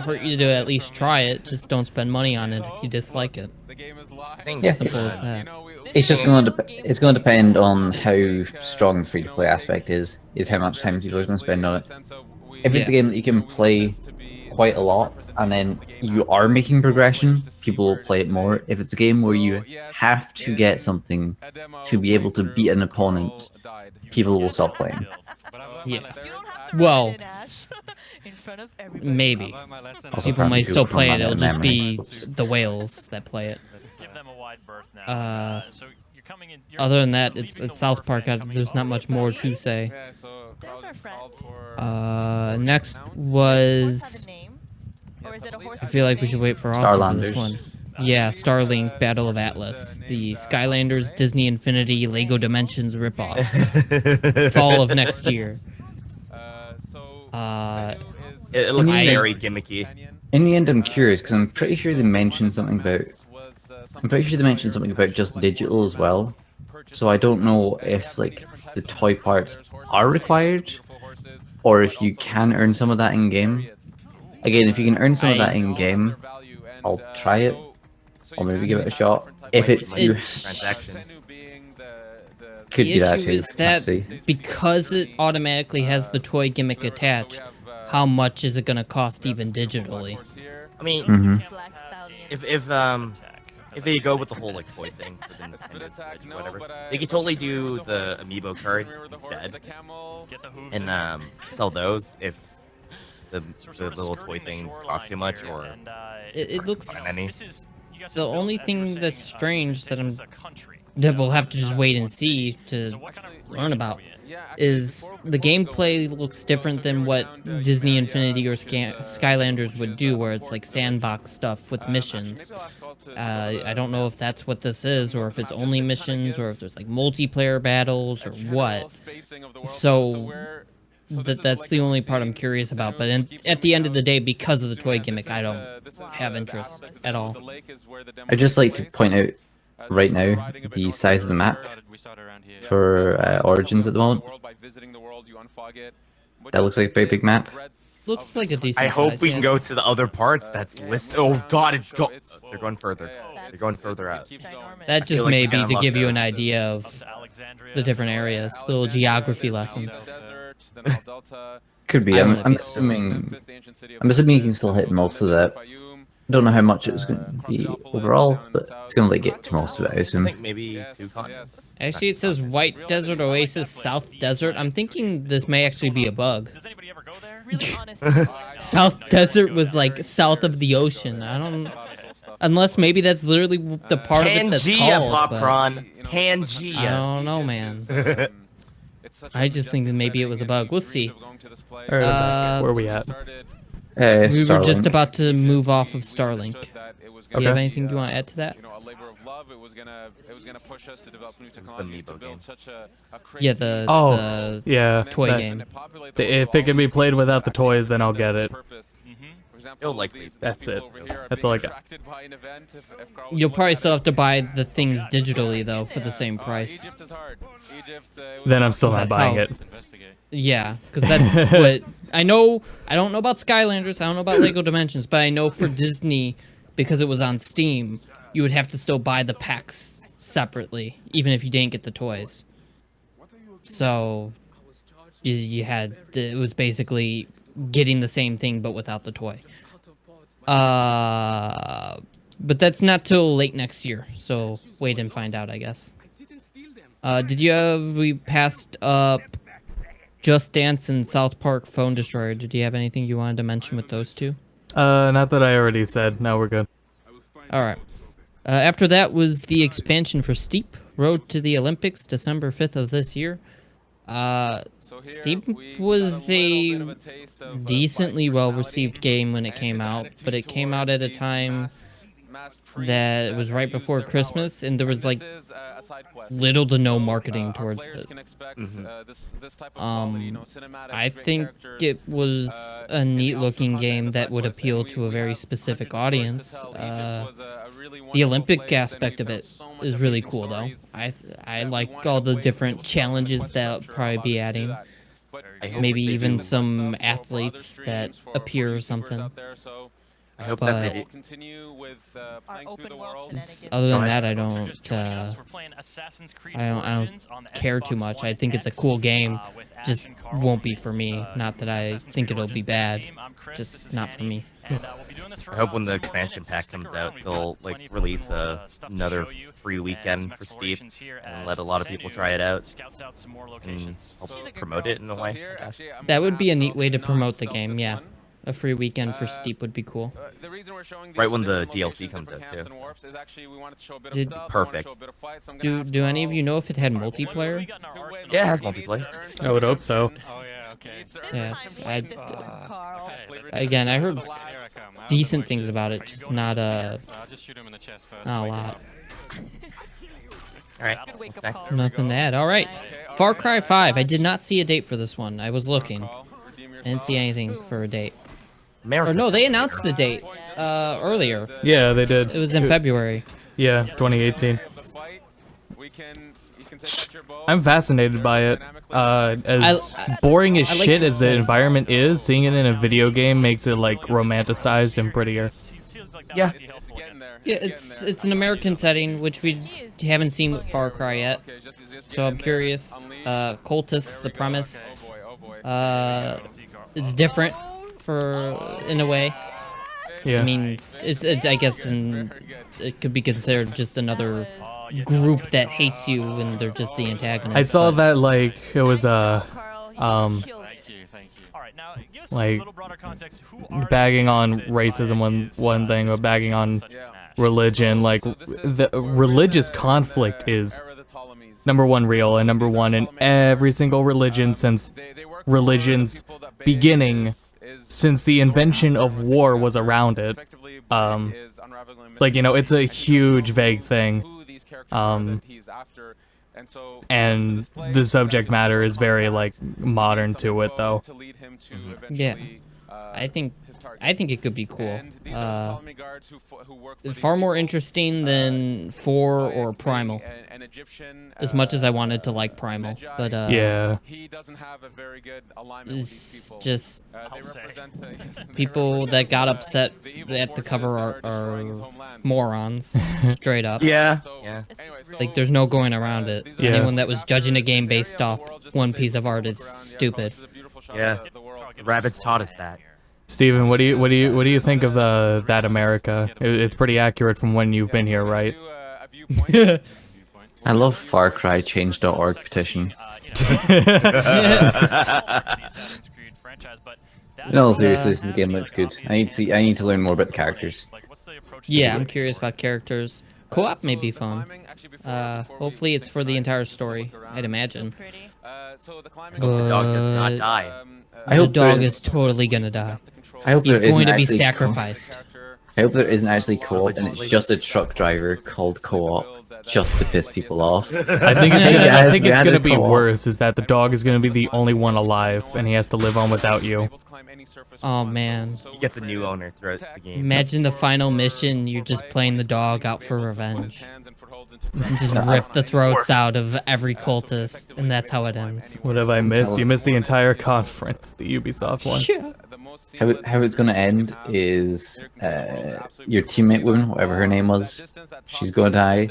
hurt you to at least try it. Just don't spend money on it if you dislike it. Yeah, simple as that. It's just going to depend on how strong the free to play aspect is how much time people are going to spend on it. If it's a game that you can play quite a lot and then you are making progression, people will play it more. If it's a game where you have to get something to be able to beat an opponent, people will stop playing. Yeah. Well, maybe. People might still play it. It'll just be the whales that play it. Other than that, it's South Park. There's not much more to say. Next was. I feel like we should wait for Austin for this one. Yeah, Starlink Battle of Atlas, the Skylanders Disney Infinity Lego Dimensions ripoff. Fall of next year. It looks very gimmicky. In the end, I'm curious because I'm pretty sure they mentioned something about. I'm pretty sure they mentioned something about just digital as well. So I don't know if like the toy parts are required, or if you can earn some of that in game. Again, if you can earn some of that in game, I'll try it. I'll maybe give it a shot. If it's you, transaction. could The be that issue too. is that See. because it automatically has the toy gimmick attached, how much is it going to cost even digitally? I mean, if they go with the whole like toy thing for the Nintendo Switch or whatever, they could totally do the amiibo cards instead, and sell those if the little toy things cost too much or It looks. any. The only thing that's strange that we'll have to just wait and see to learn about is the gameplay looks different than what Disney Infinity or Skylanders would do, where it's like sandbox stuff with missions. I don't know if that's what this is, or if it's only missions, or if there's like multiplayer battles, or what. So that's the only part I'm curious about. But at the end of the day, because of the toy gimmick, I don't have interest at all. I'd just like to point out right now the size of the map for Origins at the moment. That looks like a very big map. Looks like a decent I hope size, we yeah. can go to the other parts that's listed. Oh god, they're going further. They're going further out. That I just feel like may we be kinda to love give you an those. idea of the different areas, little geography lesson. Could be. I'm assuming. I'm assuming you can still hit most of that. Don't know how much it's going to be overall, but it's going to like get to most of it, I I assume. think maybe 2 continents. Actually, it says White Desert Oasis, South Desert. I'm thinking this may actually be a bug. South Desert was like south of the ocean. I don't. Unless maybe that's literally the part of it that's Pangea, called. but Popcorn. Pangea. I don't know, man. I just think that maybe it was a bug. We'll see. Alright, I'm back. Where are we at? We were just Starlink. about to move off of Starlink. Do you have Okay. anything you want to add to that? Yeah, the yeah, toy that- game. If it can be played without the toys, then I'll get it. It'll likely. That's it. That's all I got. You'll probably still have to buy the things digitally though for the same price. Then I'm still 'Cause not that's buying how- it. Yeah, because that's what I know. I don't know about Skylanders. I don't know about Lego Dimensions, but I know for Disney, because it was on Steam, you would have to still buy the packs separately, even if you didn't get the toys. So you had it was basically getting the same thing but without the toy. But that's not till late next year, so wait and find out, I guess. We passed up Just Dance and South Park Phone Destroyer. Did you have anything you wanted to mention with those two? Not that I already said. No, we're good. All right. After that was the expansion for Steep, Road to the Olympics, December 5th of this year. Steep was a decently well-received game when it came out, but it came out at a time that it was right before Christmas, and there was like little to no marketing towards it. I think it was a neat-looking game that would appeal to a very specific audience. The Olympic aspect of it is really cool, though. I like all the different challenges that probably be adding. Maybe even some athletes that appear or something. I hope But that they other than that, I don't care too much. I think it's a cool game, just won't be for me. Not that I think it'll be bad, just not for me. I hope when the expansion pack comes out, they'll like release another free weekend for Steep and let a lot of people try it out and help promote it in a way. I guess. That would be a neat way to promote the game, yeah. A free weekend for Steep would be cool. Right when the DLC comes out too. Perfect. Do any of you know if it had multiplayer? Yeah, it has multiplayer. I would hope so. Yes. Again, I heard decent things about it, just not a lot. Alright, what's next? Nothing to add. Alright. Far Cry 5. I did not see a date for this one. I was looking. I didn't see anything for a date. Or no, they announced the date earlier. Yeah, they did. It was in February. Yeah, 2018. I'm fascinated by it. As boring as like shit the as the setting. environment is, seeing it in a video game makes it like romanticized and prettier. Yeah. Yeah, it's an American setting, which we haven't seen with Far Cry yet. So I'm curious. Cultists, the premise. It's different in a way. Yeah. I mean, I guess it could be considered just another group that hates you and they're just the antagonist. I saw but- that like it was like bagging on racism one thing, or bagging on religion. Like the religious conflict is number one real and number one in every single religion since religion's beginning, since the invention of war was around it. Like, you know, it's a huge vague thing. And the subject matter is very like modern to it though. Yeah, I think it could be cool. Far more interesting than 4 or Primal. As much as I wanted to like Primal, but yeah, it's just people that got upset at the cover art are morons, straight up. Yeah. Like there's no going around it. Yeah. Anyone that was judging a game based off one piece of art is stupid. Yeah. Rabbits taught us that. Steven, what do you think of that America? It's pretty accurate from when you've been here, right? I love Far Cry Change.org petition. No, seriously, the game looks good. I need to learn more about the characters. Yeah, I'm curious about characters. Co-op may be fun. Hopefully it's for the entire story, I'd imagine. I hope the dog does not die. I hope the dog there is totally gonna die. I hope He's there isn't going to be actually sacrificed. I hope there isn't actually co-op and it's just a truck driver called co-op just to piss people off. I think it's gonna be worse. Is that the dog is gonna be the only one alive, and he has to live on without you. Oh man. He gets a new owner throughout the game. Imagine the final mission, you're just playing the dog out for revenge. And just rip the throats out of every cultist, and that's how it ends. What have I missed? You missed the entire conference, the Ubisoft one. Yeah. How it's gonna end is your teammate woman, whatever her name was, she's gonna die.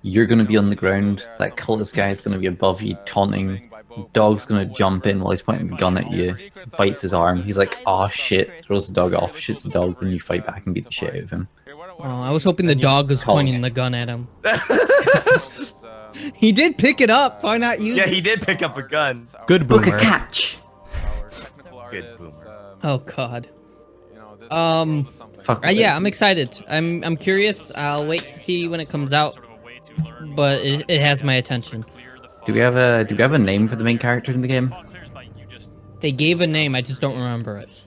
You're gonna be on the ground. That cultist guy is gonna be above you, taunting. The dog's gonna jump in while he's pointing the gun at you, bites his arm. He's like, "Oh shit!" Throws the dog off, shoots the dog, and you fight back and beat the shit out of him. Oh, I was hoping the dog was pointing the gun at him. He did pick it up. Why not use it? Yeah, he did pick up a gun. Good boomer. Book a catch. Good boomer. Oh god. Fuck Yeah, I'm excited. I'm curious. I'll wait to see when it comes out. But it has my attention. Do we have a name for the main character in the game? They gave a name, I just don't remember it.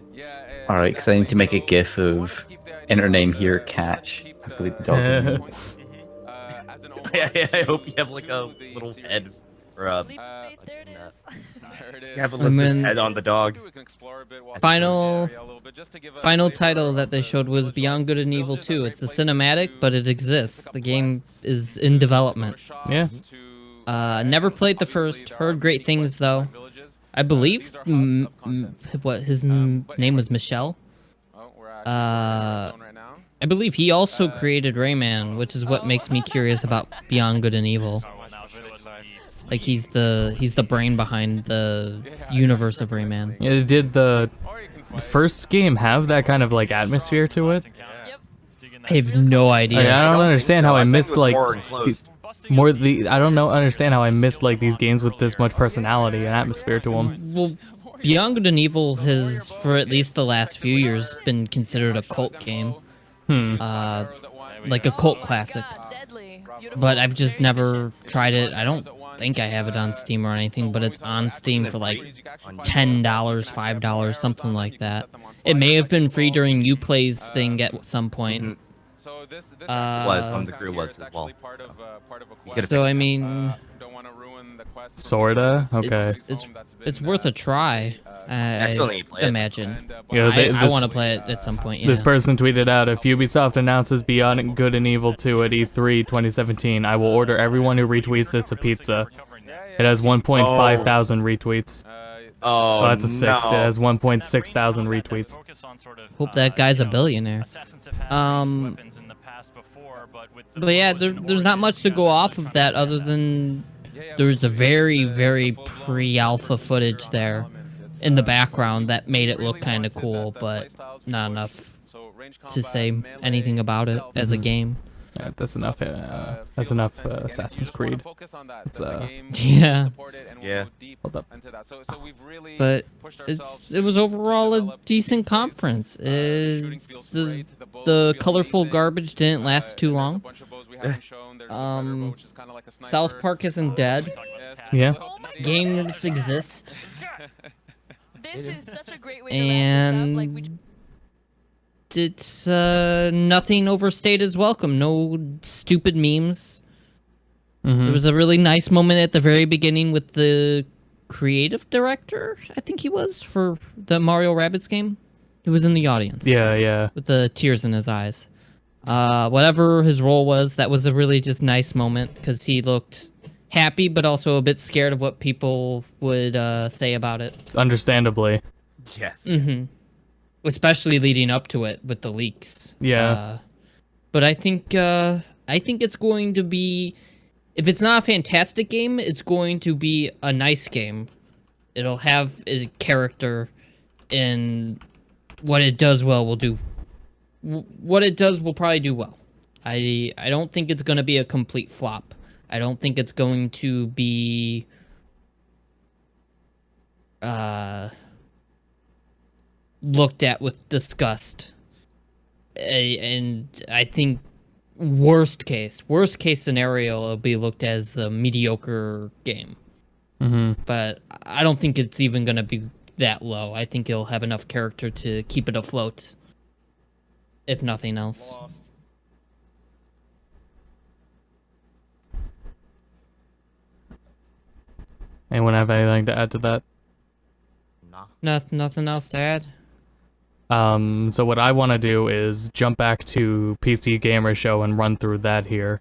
Alright, because I need to make a gif of enter name here, catch. That's gonna be the dog. I hope you have like a little head or a you have And Elizabeth's then- head on the dog. Final title that they showed was Beyond Good and Evil 2. It's a cinematic, but it exists. The game is in development. Yeah. Never played the first. Heard great things though. I believe what his name was Michelle. I believe he also created Rayman, which is what makes me curious about Beyond Good and Evil. Like he's the brain behind the universe of Rayman. Yeah, did the first game have that kind of like atmosphere to it? I have no idea. I don't understand how I missed like more enclosed. I don't understand how I missed like these games with this much personality and atmosphere to them. Well, Beyond Good and Evil has, for at least the last few years, been considered a cult game. Like a cult classic. But I've just never tried it. I don't think I have it on Steam or anything, but it's on Steam for like $10, $5, something like that. It may have been free during Uplay's thing at some point. was one of the crew was as well. So I mean, sorta. Okay. It's worth a try. I still need to play it. imagine. Yeah, I want to play it at some point. Yeah. This person tweeted out, if Ubisoft announces Beyond Good and Evil 2 at E3 2017, I will order everyone who retweets this a pizza. It has 1.5 thousand retweets. Oh, that's a 6. no. It has 1.6 thousand retweets. Hope that guy's a billionaire. But yeah, there's not much to go off of that other than there's a very, very pre-alpha footage there in the background that made it look kind of cool, but not enough to say anything about it as a game. Yeah, that's enough. That's enough. Assassin's Creed. It's yeah. Yeah. Hold up. But it was overall a decent conference. The colorful garbage didn't last too long. South Park isn't dead. Yeah. Games exist. This is such a great way to And it's nothing overstayed its welcome. No stupid memes. There was a really nice moment at the very beginning with the creative director, I think he was, for the Mario Rabbids game. He was in the audience. Yeah, yeah. With the tears in his eyes. Whatever his role was, that was a really just nice moment because he looked happy but also a bit scared of what people would say about it. Understandably. Yes. Especially leading up to it with the leaks. Yeah. But I think it's going to be, if it's not a fantastic game, it's going to be a nice game. It'll have a character, and what it does well will do. What it does will probably do well. I don't think it's going to be a complete flop. I don't think it's going to be looked at with disgust. And I think worst case scenario, it'll be looked as a mediocre game. But I don't think it's even going to be that low. I think it'll have enough character to keep it afloat, if nothing else. Anyone have anything to add to that? Nothing else to add? So what I want to do is jump back to PC Gamer Show and run through that here.